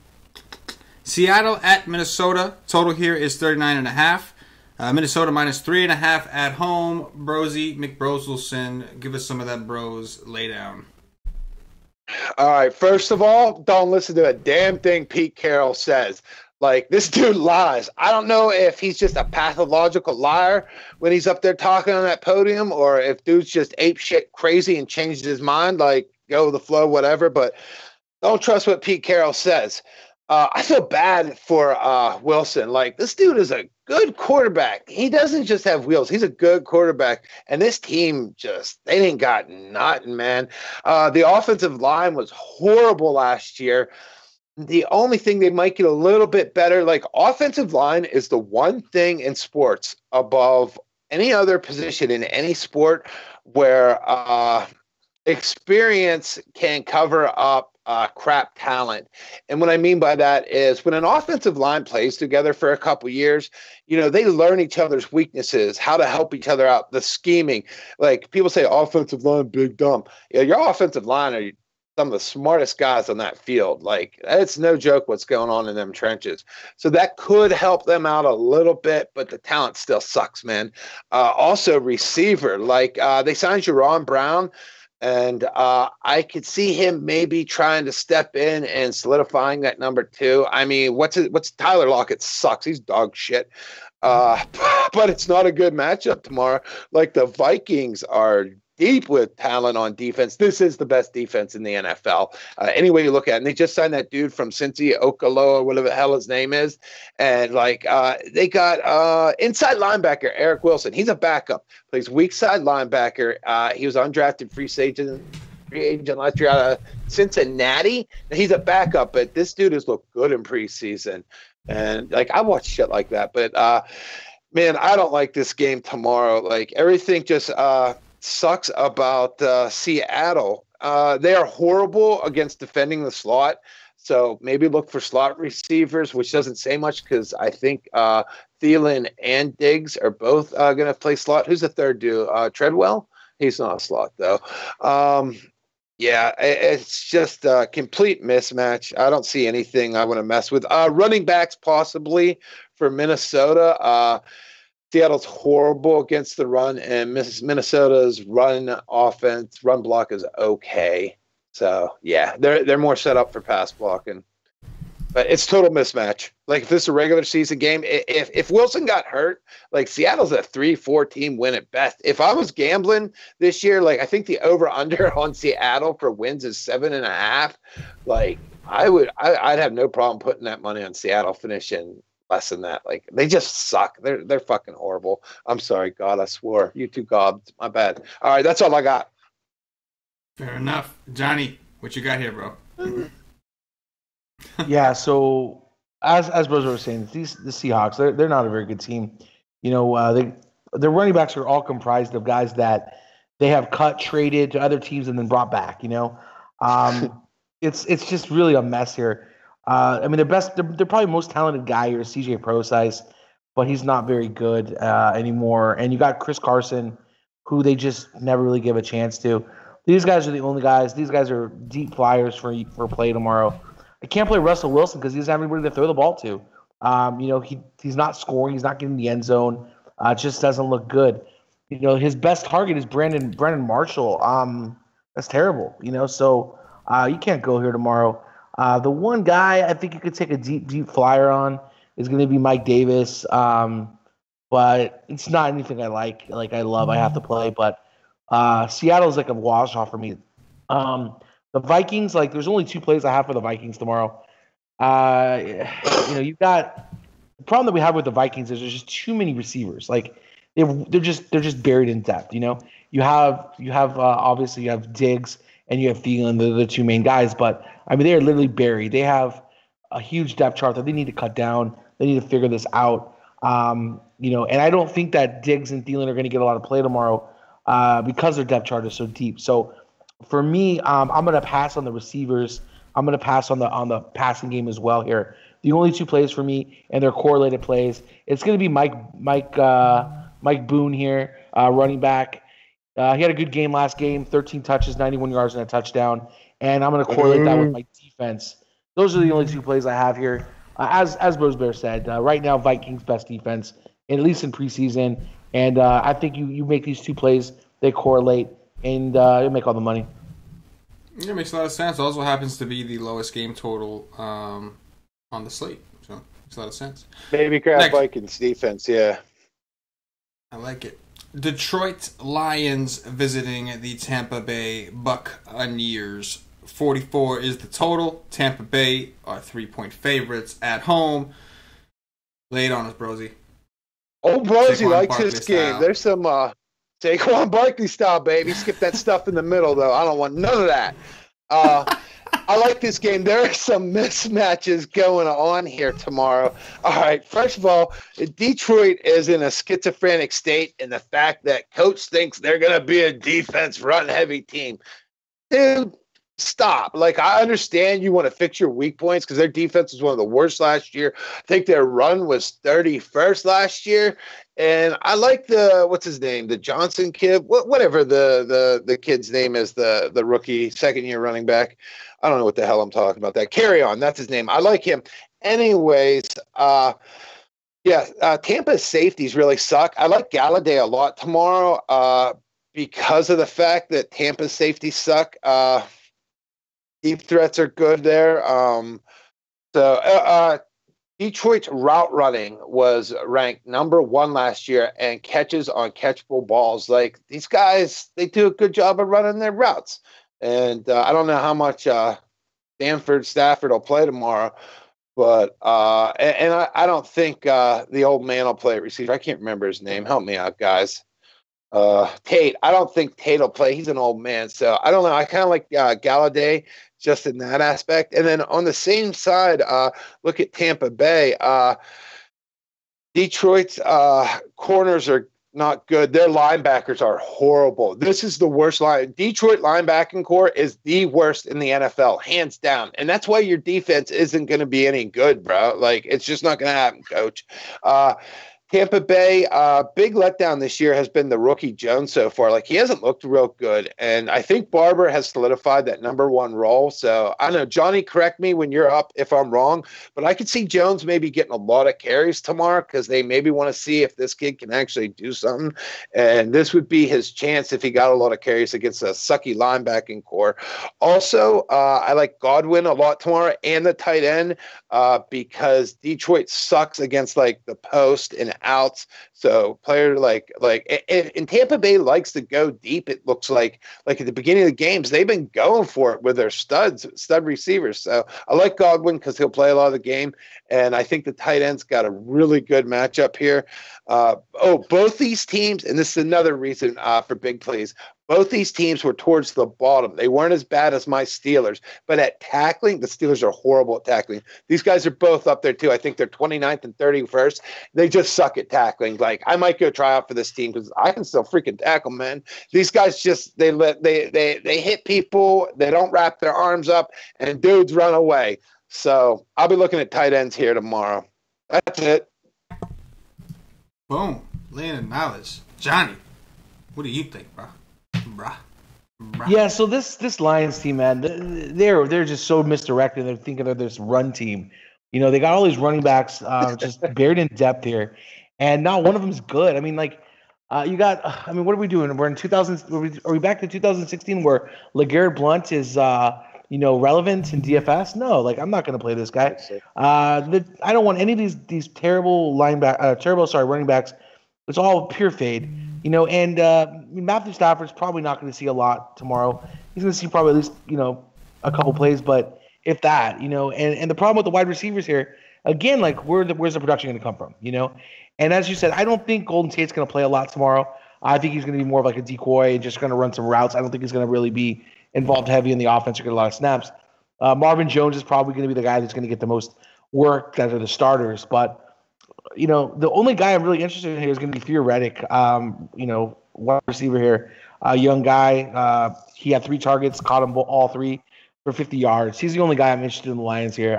Seattle at Minnesota. Total here is 39.5. Minnesota minus 3.5 at home. Brosey McBroselson, give us some of that bros lay down. All right, first of all, don't listen to a damn thing Pete Carroll says. This dude lies. I don't know if he's just a pathological liar when he's up there talking on that podium, or if dude's just ape shit crazy and changed his mind, go with the flow, whatever. But don't trust what Pete Carroll says. I feel bad for Wilson. This dude is a good quarterback. He doesn't just have wheels. He's a good quarterback. And this team they didn't got nothing, man. The offensive line was horrible last year. The only thing they might get a little bit better, like offensive line is the one thing in sports above any other position in any sport where experience can cover up crap talent. And what I mean by that is when an offensive line plays together for a couple years, they learn each other's weaknesses, how to help each other out, the scheming. Like people say offensive line, big dumb. Yeah, your offensive line are some of the smartest guys on that field. Like, it's no joke what's going on in them trenches. So that could help them out a little bit, but the talent still sucks, man. Also, receiver. Like, they signed Jerron Brown, and I could see him maybe trying to step in and solidifying that number 2. I mean, what's Tyler Lockett sucks. He's dog shit. But it's not a good matchup tomorrow. Like, the Vikings are deep with talent on defense. This is the best defense in the NFL. Any way you look at it. And they just signed that dude from Cincy, Okalo, whatever the hell his name is. And they got inside linebacker Eric Wilson. He's a backup. Plays weak side linebacker. He was undrafted free agent last year out of Cincinnati. He's a backup, but this dude has looked good in preseason. And I watch shit like that. But man, I don't like this game tomorrow. Like, everything just sucks about Seattle. They are horrible against defending the slot. So maybe look for slot receivers, which doesn't say much because I think Thielen and Diggs are both going to play slot. Who's the third dude? Treadwell? He's not a slot, though. Yeah, it's just a complete mismatch. I don't see anything I want to mess with. Running backs possibly for Minnesota. Seattle's horrible against the run, and Minnesota's run block is okay. So yeah, they're more set up for pass blocking, but it's total mismatch. Like, if this is a regular season game, if Wilson got hurt, like, Seattle's a 3-4 team win at best. If I was gambling this year, like, I think the over under on Seattle for wins is 7.5. Like, I'd have no problem putting that money on Seattle finishing less than that. Like, they just suck. They're fucking horrible. I'm sorry, God, I swore. You two gobs. My bad. All right, that's all I got. Fair enough. Johnny, what you got here, bro? Yeah, so as Bros was saying, the Seahawks, they're not a very good team. Their running backs are all comprised of guys that they have cut, traded to other teams, and then brought back. It's just really a mess here. I mean, they're probably most talented guy here is CJ Prosise, but he's not very good anymore. And you got Chris Carson, who they just never really give a chance to. These guys are the only guys. These guys are deep flyers for play tomorrow. I can't play Russell Wilson because he doesn't have anybody to throw the ball to. He's not scoring. He's not getting the end zone. It just doesn't look good. His best target is Brandon Marshall. That's terrible. So you can't go here tomorrow. The one guy I think you could take a deep flyer on is going to be Mike Davis. But it's not anything I like. Like, I love. I have to play. But Seattle's like a wash off for me. The Vikings, like, there's only 2 plays I have for the Vikings tomorrow. You've got the problem that we have with the Vikings is there's just too many receivers. Like, they're just buried in depth. You have obviously you have Diggs and you have Thielen. They're the 2 main guys, but I mean, they are literally buried. They have a huge depth chart that they need to cut down. They need to figure this out. And I don't think that Diggs and Thielen are going to get a lot of play tomorrow because their depth chart is so deep. So for me, I'm going to pass on the receivers. I'm going to pass on the passing game as well here. The only 2 plays for me, and they're correlated plays, it's going to be Mike Boone here, running back. He had a good game last game, 13 touches, 91 yards, and a touchdown. And I'm going to correlate that with my defense. Those are the only 2 plays I have here. As BroseBear said, right now, Vikings' best defense, at least in preseason. And I think you make these 2 plays, they correlate, and you'll make all the money. It makes a lot of sense. It also happens to be the lowest game total on the slate. So it makes a lot of sense. Maybe grab Vikings defense, yeah. I like it. Detroit Lions visiting the Tampa Bay Buccaneers. 44 is the total. Tampa Bay are 3-point favorites at home. Lay it on us, Brosy. Oh, Brosy likes this game. There's some Saquon Barkley style, baby. Skip that stuff in the middle, though. I don't want none of that. I like this game. There are some mismatches going on here tomorrow. All right, first of all, Detroit is in a schizophrenic state in the fact that coach thinks they're going to be a defense run-heavy team. Dude, stop. Like, I understand you want to fix your weak points because their defense was one of the worst last year. I think their run was 31st last year. And I like what's his name? The Johnson kid, whatever the kid's name is, the rookie second-year running back. I don't know what the hell I'm talking about. That Carry On, that's his name. I like him. Anyways, Tampa's safeties really suck. I like Galladay a lot tomorrow because of the fact that Tampa's safeties suck. Deep threats are good there. Detroit's route running was ranked number 1 last year, and catches on catchable balls. Like, these guys, they do a good job of running their routes. And I don't know how much Stafford will play tomorrow, but I don't think the old man will play at receiver. I can't remember his name. Help me out, guys. Tate. I don't think Tate will play. He's an old man, so I don't know. I kind of like Galladay just in that aspect. And then on the same side, look at Tampa Bay. Detroit's corners are not good. Their linebackers are horrible. This is the worst line. Detroit linebacking core is the worst in the NFL, hands down. And that's why your defense isn't going to be any good, bro. Like, it's just not going to happen, coach. Tampa Bay, big letdown this year has been the rookie Jones so far. Like, he hasn't looked real good. And I think Barber has solidified that number 1 role. So I don't know, Johnny, correct me when you're up if I'm wrong, but I could see Jones maybe getting a lot of carries tomorrow because they maybe want to see if this kid can actually do something. And this would be his chance if he got a lot of carries against a sucky linebacking core. Also, I like Godwin a lot tomorrow and the tight end because Detroit sucks against like the post and outs. So player and Tampa Bay likes to go deep. It looks like at the beginning of the games, they've been going for it with their stud receivers. So I like Godwin because he'll play a lot of the game. And I think the tight end's got a really good matchup here. Both these teams, and this is another reason for big plays, both these teams were towards the bottom. They weren't as bad as my Steelers, but at tackling, the Steelers are horrible at tackling. These guys are both up there too. I think they're 29th and 31st. They just suck at tackling. Like, I might go try out for this team because I can still freaking tackle, man. These guys just they hit people. They don't wrap their arms up, and dudes run away. So I'll be looking at tight ends here tomorrow. That's it. Boom. Laying knowledge. Johnny, what do you think, bro? Yeah, so this Lions team, man, they're just so misdirected. They're thinking of this run team. You know, they got all these running backs just buried in depth here, and not one of them's good. I mean, like, what are we doing? We're in 2000. Are we back to 2016 where LeGarrette Blount is relevant in DFS? No, like, I'm not going to play this guy. I don't want any of these terrible running backs. It's all pure fade. And Matthew Stafford's probably not going to see a lot tomorrow. He's going to see probably at least, a couple plays, but if that, and the problem with the wide receivers here, again, like, where's the production going to come from, And as you said, I don't think Golden Tate's going to play a lot tomorrow. I think he's going to be more of like a decoy, just going to run some routes. I don't think he's going to really be involved heavy in the offense or get a lot of snaps. Marvin Jones is probably going to be the guy that's going to get the most work out of the starters, but the only guy I'm really interested in here is going to be Fear Reddick, wide receiver here, a young guy. He had 3 targets, caught them all 3 for 50 yards. He's the only guy I'm interested in the Lions here.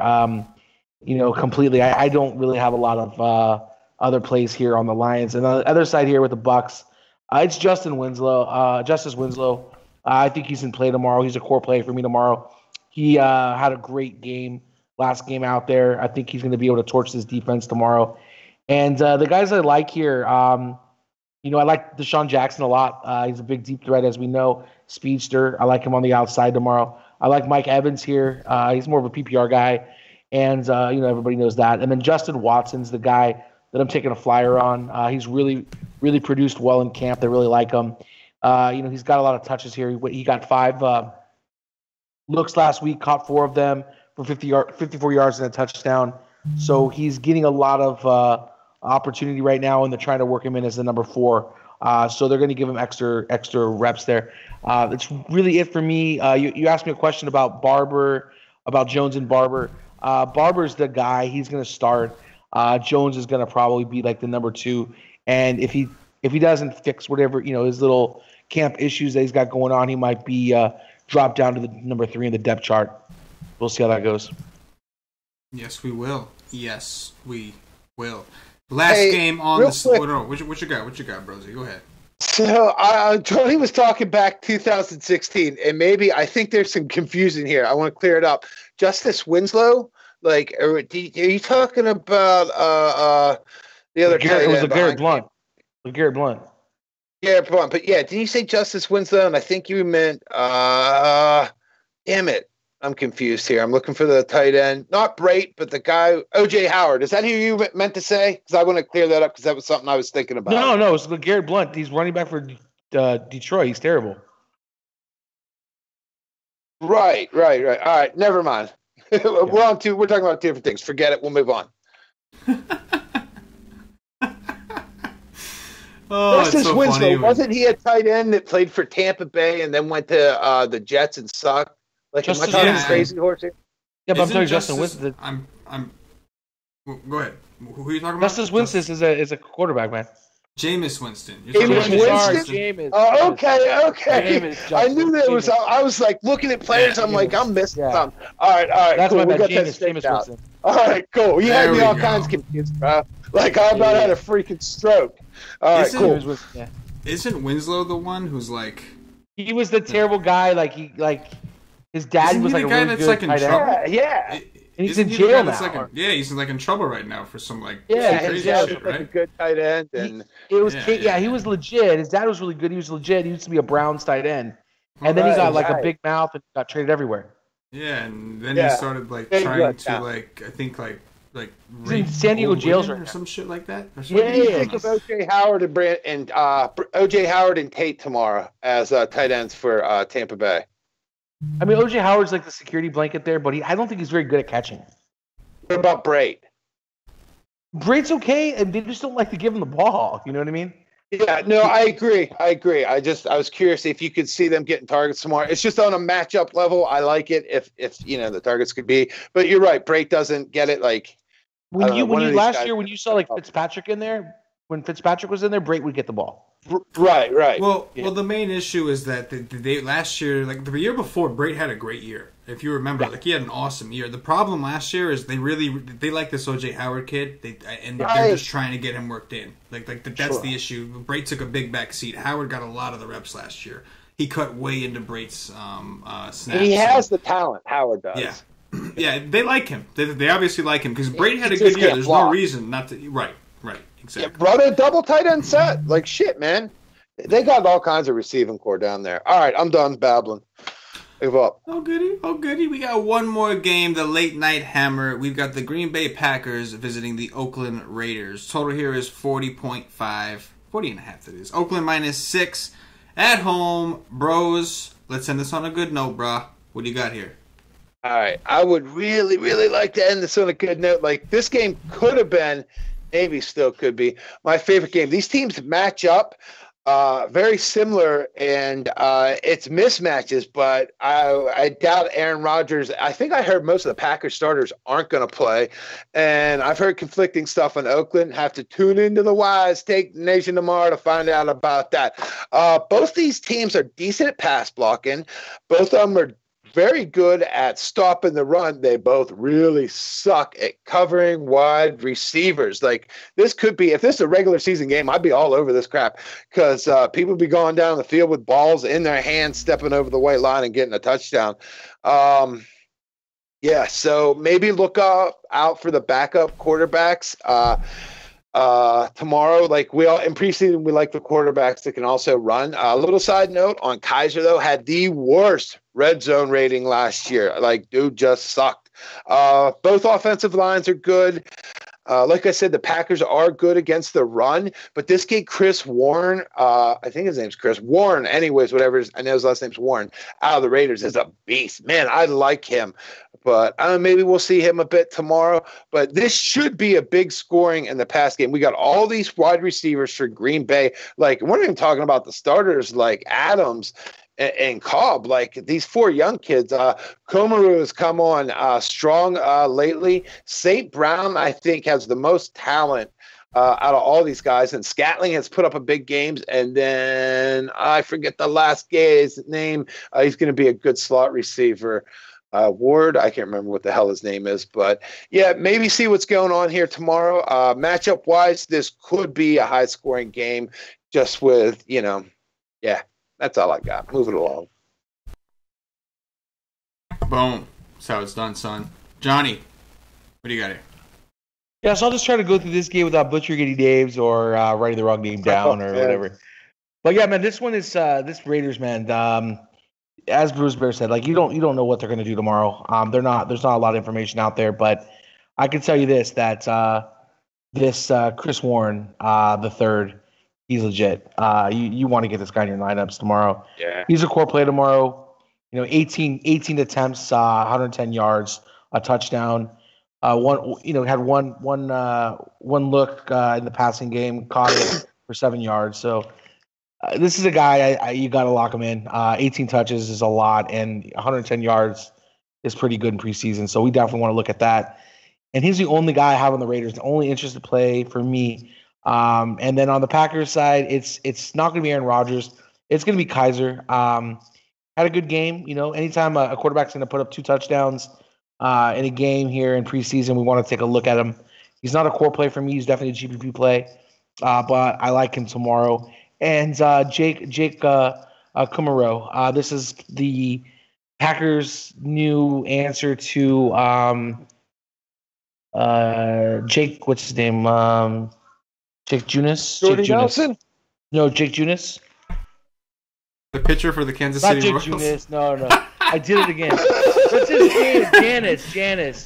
Completely. I don't really have a lot of other plays here on the Lions. And on the other side here with the Bucks, it's Justice Winslow. I think he's in play tomorrow. He's a core play for me tomorrow. He had a great last game out there. I think he's going to be able to torch this defense tomorrow. And the guys I like here, I like Deshaun Jackson a lot. He's a big deep threat, as we know, speedster. I like him on the outside tomorrow. I like Mike Evans here. He's more of a PPR guy, and everybody knows that. And then Justin Watson's the guy that I'm taking a flyer on. He's really, really produced well in camp. They really like him. He's got a lot of touches here. He got 5 looks last week, caught 4 of them for 54 yards and a touchdown. So he's getting a lot of opportunity right now, and they're trying to work him in as the number 4. So they're going to give him extra reps there. It's really it for me. You asked me a question about Barber about Jones and Barber. Barber's the guy. He's going to start. Jones is going to probably be like the number 2. And if he doesn't fix whatever, his little camp issues that he's got going on, he might be dropped down to the number 3 in the depth chart. We'll see how that goes. Yes, we will. Yes, we will. Last game on the what you got? What you got, Brosy? Go ahead. So Johnny was talking back 2016, and maybe I think there's some confusion here. I want to clear it up. Justice Winslow, are you talking about the other Garrett? It was Garrett Blunt. Garrett Blunt. Garrett Blunt, but yeah, did you say Justice Winslow? And I think you meant damn it. I'm confused here. I'm looking for the tight end. Not Brait, but the guy, O.J. Howard. Is that who you meant to say? Because I want to clear that up because that was something I was thinking about. No. It's Garrett Blunt. He's running back for Detroit. He's terrible. Right. All right, never mind. We're talking about different things. Forget it. We'll move on. Justice so Winslow, funny. wasn't he a tight end that played for Tampa Bay and then went to the Jets and sucked? Am I talking crazy horse here? Yeah, but I'm talking Justin Winston. Go ahead. Who are you talking about? Justice Winston is a quarterback, man. Jameis Winston. Jameis Winston? Oh, okay. I knew there was. I was like looking at players. I'm like, I'm missing something. All right. That's cool. my bad. Jameis Winston. All right, cool. You had me all kinds confused, bro. Like I about had a freaking stroke. All right, cool. Isn't Winslow the one who's like? He was the terrible guy. His dad was like a really good tight end. Yeah. And he's in jail now. He's in trouble right now for some crazy shit, right? Like a good tight end, and he was legit. His dad was really good. He was legit. He used to be a Browns tight end, and then he got a big mouth and got traded everywhere. Yeah, and then he started trying to I think he's in San Diego jails or some shit like that. Think of O.J. Howard and O.J. Howard and Tate tomorrow as tight ends for Tampa Bay. I mean, O.J. Howard's like the security blanket there, but I don't think he's very good at catching. What about Brait? Brait's okay, and they just don't like to give him the ball. You know what I mean? Yeah, no, I agree. I was curious if you could see them getting targets tomorrow. It's just on a matchup level. I like it if the targets could be. But you're right. Brait doesn't get it. When you saw Fitzpatrick in there, when Fitzpatrick was in there, Brait would get the ball. Right. Well, the main issue is that they last year, the year before, Brait had a great year. If you remember, he had an awesome year. The problem last year is they like this O.J. Howard kid, they're just trying to get him worked in. That's the issue. Brait took a big back seat. Howard got a lot of the reps last year. He cut way into Brait's snaps. He has the talent. Howard does. Yeah. Yeah, they like him. They obviously like him because Brait had a good year. There's no reason not to. Right. Exactly. Yeah, run a double tight end set. Shit, man. They got all kinds of receiving core down there. All right, I'm done babbling. Move up. Oh, goody. We got one more game, the late night hammer. We've got the Green Bay Packers visiting the Oakland Raiders. Total here is 40.5. 40.5 it is. Oakland -6. At home, bros. Let's end this on a good note, brah. What do you got here? All right. I would really, really like to end this on a good note. This game could have been, maybe still could be, my favorite game. These teams match up very similar, and it's mismatches, but I doubt Aaron Rodgers. I think I heard most of the Packers starters aren't going to play, and I've heard conflicting stuff on Oakland. Have to tune into the Wise Take Nation tomorrow to find out about that. Both these teams are decent at pass blocking. Both of them are very good at stopping the run. They both really suck at covering wide receivers. This could be, if this is a regular season game, I'd be all over this crap because people be going down the field with balls in their hands, stepping over the white line and getting a touchdown. So maybe look out for the backup quarterbacks. Tomorrow, we all in preseason, we like the quarterbacks that can also run. A little side note on Kaiser, though, had the worst red zone rating last year. Dude just sucked. Both offensive lines are good. Like I said, the Packers are good against the run, but this kid, Chris Warren, I think his name's Chris Warren. Anyways, I know his last name's Warren, out of the Raiders, is a beast. Man, I like him. But maybe we'll see him a bit tomorrow. But this should be a big scoring in the pass game. We got all these wide receivers for Green Bay. We're not even talking about the starters like Adams and Cobb, like these four young kids. Komaru has come on strong lately. St. Brown, I think, has the most talent out of all these guys, and Scatling has put up a big games. And then I forget the last guy's name. He's going to be a good slot receiver. Ward, I can't remember what the hell his name is, but yeah, maybe see what's going on here tomorrow. Matchup wise, this could be a high scoring game, just with yeah. That's all I got. Move it along. Boom. That's how it's done, son. Johnny, what do you got here? Yeah, so I'll just try to go through this game without butchering any names or writing the wrong name down or whatever. But yeah, man, this one is this Raiders, man. As BroseBear said, like you don't know what they're going to do tomorrow. There's not a lot of information out there, but I can tell you this that this Chris Warren the third. He's legit. You want to get this guy in your lineups tomorrow. Yeah. He's a core play tomorrow. 18 attempts, 110 yards, a touchdown. Had one look in the passing game, caught it for 7 yards. So this is a guy you got to lock him in. 18 touches is a lot, and 110 yards is pretty good in preseason. So we definitely want to look at that. And he's the only guy I have on the Raiders, the only interested play for me. And then on the Packers side, it's not going to be Aaron Rodgers. It's going to be Kaiser. Had a good game. Anytime a quarterback's going to put up 2 touchdowns in a game here in preseason, we want to take a look at him. He's not a core play for me. He's definitely a GPP play, but I like him tomorrow. And Jake Kumaro. This is the Packers' new answer to Jake. What's his name? Jake Junis? Jordy Nelson? No, Jake Junis. The pitcher for the Kansas Not City Jake Royals. Junis. No. I did it again. What's his name?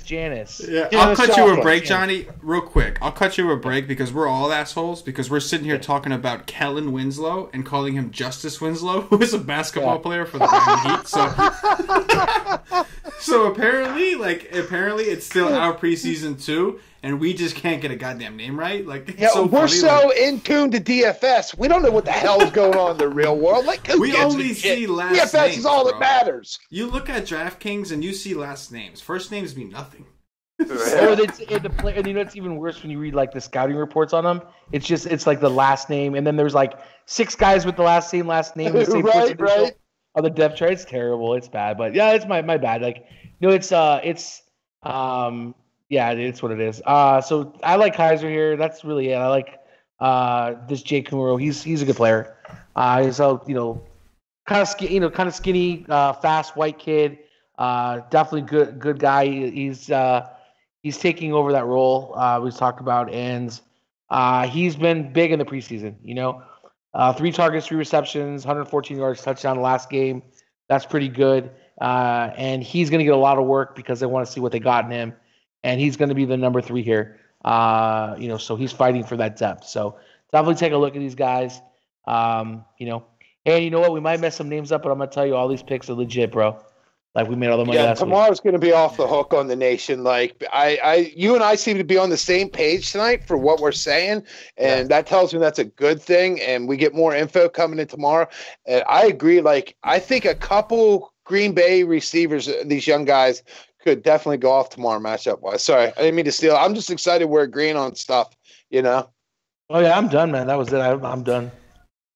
Janice. Yeah, I'll cut you a break, Johnny, real quick. I'll cut you a break because we're all assholes because we're sitting here talking about Kellen Winslow and calling him Justice Winslow, who is a basketball player for the Miami Heat. So apparently it's still our preseason too, and we just can't get a goddamn name right. We're so in tune to DFS. We don't know what the hell is going on in the real world. We only see last names. DFS is all that matters. You look at DraftKings and you see last names. First names mean nothing. And it's even worse when you read like the scouting reports on them. It's like the last name, and then there's like 6 guys with the same last name, the same right. On the depth chart. It's terrible. It's bad, but yeah, it's my bad. It's what it is. So I like Kaiser here. That's really it. I like this Jake Kumaro. He's a good player. He's kind of skinny, fast white kid. Definitely good guy. He's taking over that role we talked about, and he's been big in the preseason. 3 targets, 3 receptions, 114 yards, touchdown last game. That's pretty good. And he's going to get a lot of work because they want to see what they got in him. And he's going to be the number 3 here. So he's fighting for that depth. So definitely take a look at these guys. And you know what? We might mess some names up, but I'm going to tell you all these picks are legit, bro. Like we made all the money last week. Tomorrow's going to be off the hook on the nation. Like you and I seem to be on the same page tonight for what we're saying, and that tells me that's a good thing. And we get more info coming in tomorrow. And I agree. Like I think a couple Green Bay receivers, these young guys, could definitely go off tomorrow matchup wise. Sorry, I didn't mean to steal. I'm just excited we're agreeing on stuff. Oh yeah, I'm done, man. That was it. I'm done.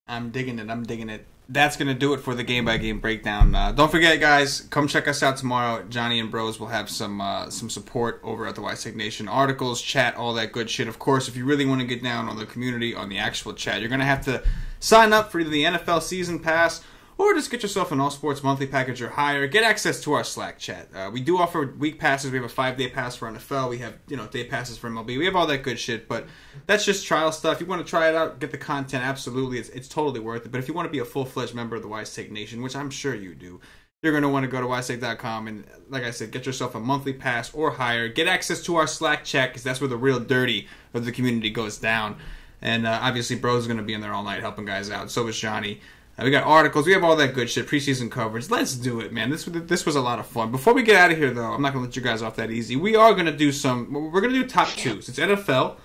I'm digging it. That's going to do it for the game-by-game breakdown. Don't forget, guys, come check us out tomorrow. Johnny and Bros will have some support over at the Wise Take Nation. Articles, chat, all that good shit. Of course, if you really want to get down on the community, on the actual chat, you're going to have to sign up for either the NFL Season Pass or just get yourself an All Sports monthly package or higher. Get access to our Slack chat. We do offer week passes. We have a 5-day pass for NFL. We have day passes for MLB. We have all that good shit, but that's just trial stuff. If you want to try it out, get the content, absolutely. It's totally worth it. But if you want to be a full-fledged member of the Wise Take Nation, which I'm sure you do, you're going to want to go to wisetake.com and, like I said, get yourself a monthly pass or higher. Get access to our Slack chat because that's where the real dirty of the community goes down. And obviously, Bros is going to be in there all night helping guys out. So is Johnny. We got articles. We have all that good shit. Preseason coverage. Let's do it, man. This was a lot of fun. Before we get out of here, though, I'm not going to let you guys off that easy. We are going to do we're going to do top 2s. It's NFL,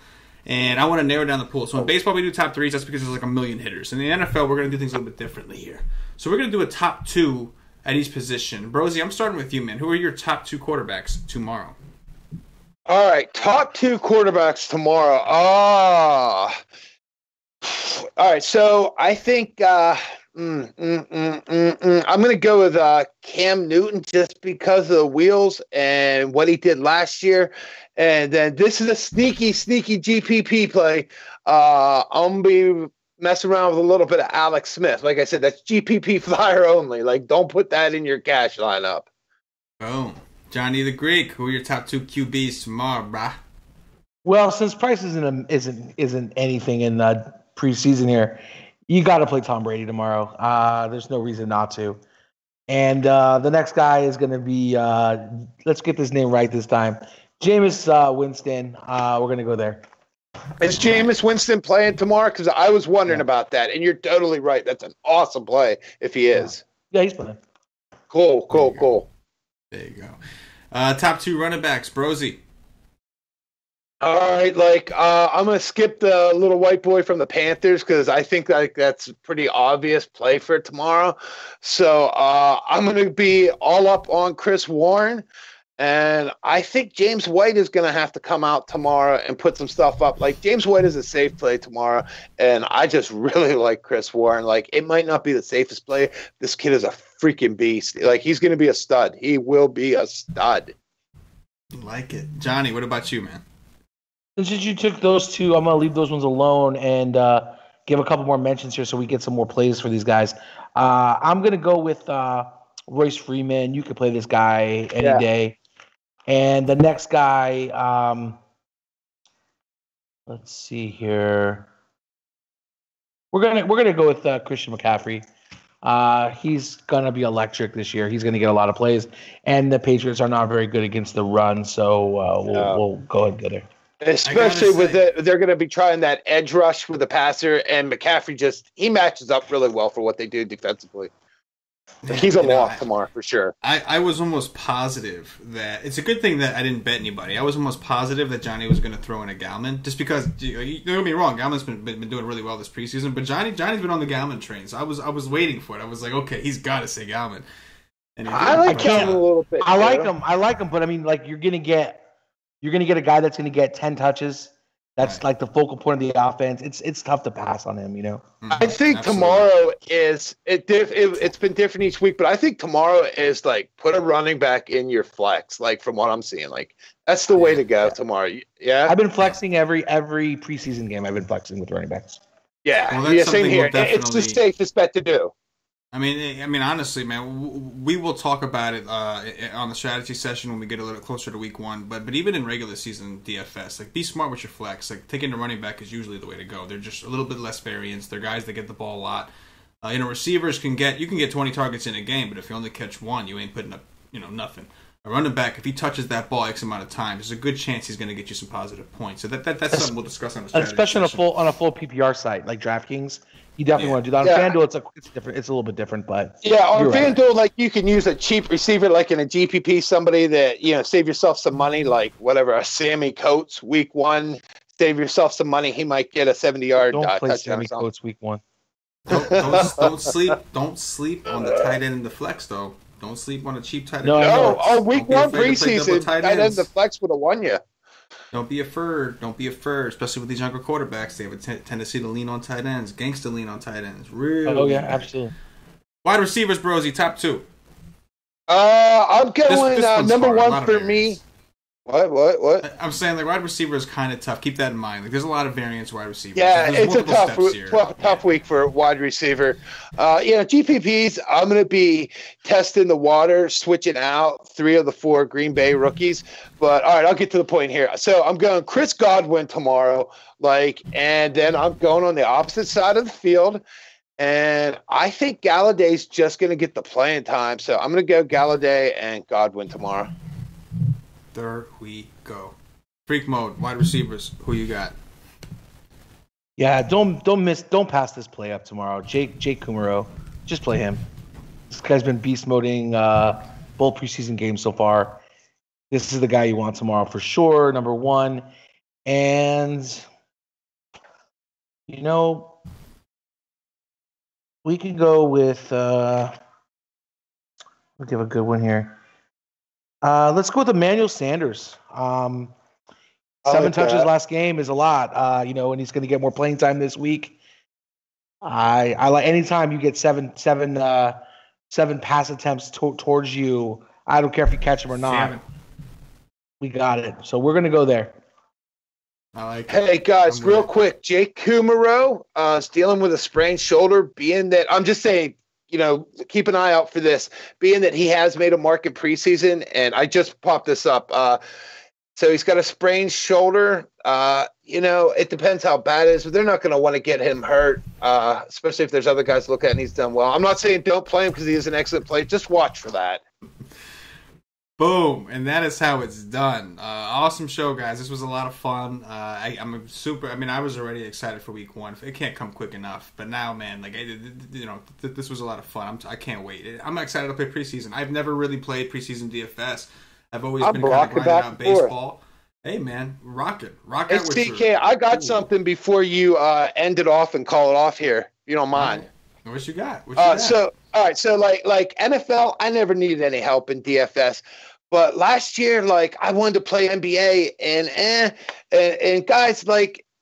And I want to narrow down the pool. So in baseball, we do top threes. That's because there's like a million hitters. In the NFL, we're going to do things a little bit differently here. So we're going to do a top two at each position. Brosy, I'm starting with you, man. Who are your top two quarterbacks tomorrow? All right, top two quarterbacks tomorrow. All right, so I think I'm going to go with Cam Newton just because of the wheels and what he did last year. And then this is a sneaky GPP play. I'm going to be messing around with a little bit of Alex Smith. Like I said, that's GPP flyer only. Like, don't put that in your cash lineup. Boom. Johnny the Greek, who are your top two QBs tomorrow, brah? Well, since Price isn't anything in the preseason here, you got to play Tom Brady tomorrow. There's no reason not to. And the next guy is going to be, let's get this name right this time, Jameis Winston. We're going to go there. Is Jameis Winston playing tomorrow? Because I was wondering about that, and you're totally right. That's an awesome play if he is. Yeah, he's playing. Cool. There you go. Top two running backs, Brosy. All right, I'm gonna skip the little white boy from the Panthers because I think that's a pretty obvious play for tomorrow. So I'm gonna be all up on Chris Warren, and I think James White is gonna have to come out tomorrow and put some stuff up. Like, James White is a safe play tomorrow, and I just really like Chris Warren. Like, it might not be the safest play. This kid is a freaking beast. Like, he's gonna be a stud. He will be a stud. Like it, Johnny. What about you, man? Since you took those two, I'm going to leave those ones alone and give a couple more mentions here so we get some more plays for these guys. I'm going to go with Royce Freeman. You could play this guy any day. And the next guy, let's see here. We're gonna go with Christian McCaffrey. He's going to be electric this year. He's going to get a lot of plays. And the Patriots are not very good against the run, so we'll go ahead and go there. Especially they're going to be trying that edge rush with the passer, and McCaffrey he matches up really well for what they do defensively. He's a lock tomorrow for sure. I was almost positive that it's a good thing that I didn't bet anybody. I was almost positive that Johnny was going to throw in a Gallman, just because. Don't get me wrong, Gallman's been doing really well this preseason, but Johnny's been on the Gallman train, so I was waiting for it. I was like, okay, he's got to say Gallman. And I like him a little bit. I like him, but I mean, like, you're gonna get a guy that's going to get 10 touches. That's like the focal point of the offense. It's tough to pass on him, you know. I think tomorrow it's been different each week, but I think tomorrow is like put a running back in your flex. Like, from what I'm seeing, like, that's the way to go tomorrow. Yeah, I've been flexing every preseason game. I've been flexing with running backs. Yeah, same here. It's the safest bet to do. I mean, honestly, man, we will talk about it on the strategy session when we get a little closer to week one. But even in regular season DFS, like, be smart with your flex. Like, taking the running back is usually the way to go. They're just a little bit less variance. They're guys that get the ball a lot. Receivers you can get 20 targets in a game, but if you only catch one, you ain't putting up nothing. A running back, if he touches that ball X amount of times, there's a good chance he's going to get you some positive points. So that's something we'll discuss on the strategy especially session. on a full PPR site like DraftKings. You definitely want to do that. On FanDuel, it's different. It's a little bit different, but on FanDuel, like, you can use a cheap receiver, like in a GPP, somebody that save yourself some money, like whatever, a Sammy Coates week one. Save yourself some money. He might get a 70-yard touchdown. Don't play Sammy Coates week one. Don't sleep on the tight end in the flex though. Don't sleep on a cheap tight end. Week one preseason, tight end in the flex would have won you. Don't be a fur, especially with these younger quarterbacks. They have a tendency to lean on tight ends. Gangster lean on tight ends. Really? Oh, yeah, absolutely. Wide receivers, Brosy, top two. I'm going number one for me. What? I'm saying, like, wide receiver is kind of tough. Keep that in mind. Like, there's a lot of variance wide receivers. Yeah, it's a tough week for wide receiver. GPPs, I'm going to be testing the water, switching out 3 of the 4 Green Bay rookies. But, all right, I'll get to the point here. So I'm going Chris Godwin tomorrow, and then I'm going on the opposite side of the field. And I think Galladay's just going to get the playing time. So I'm going to go Galladay and Godwin tomorrow. There we go. Freak mode, wide receivers. Who you got? Yeah, don't pass this play up tomorrow. Jake Kumaro, just play him. This guy's been beast moding both preseason games so far. This is the guy you want tomorrow for sure. Number one, and You know, we can go with. We'll give a good one here. Let's go with Emmanuel Sanders. 7 touches last game is a lot. And he's going to get more playing time this week. I like anytime you get seven pass attempts towards you. I don't care if you catch them or not. 7. We got it. So we're going to go there. I like it. Hey, guys, real quick. Jake Kumaro is dealing with a sprained shoulder, being that I'm just saying, keep an eye out for this, being that he has made a mark in preseason, and I just popped this up. So he's got a sprained shoulder. It depends how bad it is, but they're not going to want to get him hurt, especially if there's other guys to look at and he's done well. I'm not saying don't play him because he is an excellent player. Just watch for that. Boom, and that is how it's done. Awesome show, guys. This was a lot of fun. I was already excited for week 1. It can't come quick enough, but now, man, this was a lot of fun. I can't wait. I'm excited to play preseason. I've never really played preseason DFS. I've always been kind of grinding out baseball. Hey, man, rock it. Rock out with CK, I got something before you end it off and call it off here, if you don't mind. What you got? So like NFL, I never needed any help in DFS. But last year, I wanted to play NBA and guys,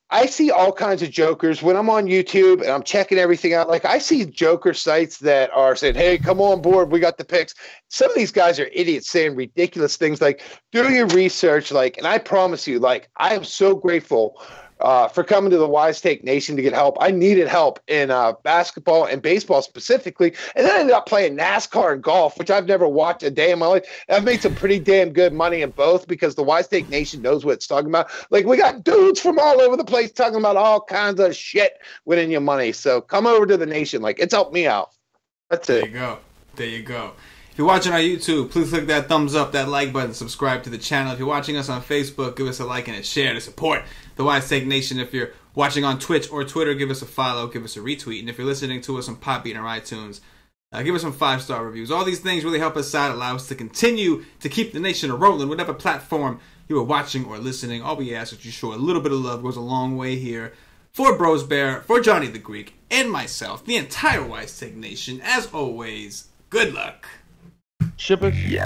I see all kinds of jokers when I'm on YouTube and I'm checking everything out. I see joker sites that are saying, hey, come on board. We got the picks. Some of these guys are idiots saying ridiculous things like do your research. And I promise you, I am so grateful for coming to the Wise Take Nation to get help. I needed help in basketball and baseball specifically. And then I ended up playing NASCAR and golf, which I've never watched a day in my life. And I've made some pretty damn good money in both because the Wise Take Nation knows what it's talking about. We got dudes from all over the place talking about all kinds of shit winning your money. So come over to the nation. It's helped me out. That's it. There you go. If you're watching on YouTube, please click that thumbs up, that like button, subscribe to the channel. If you're watching us on Facebook, give us a like and a share to support the Wise Take Nation. If you're watching on Twitch or Twitter, give us a follow, give us a retweet. And if you're listening to us on Podbean or iTunes, give us some 5-star reviews. All these things really help us out, allow us to continue to keep the nation rolling. Whatever platform you are watching or listening, all we ask is you show a little bit of love. Goes a long way here. For BroseBear, for Johnny the Greek, and myself, the entire Wise Take Nation, as always, good luck. Ship it. Yeah.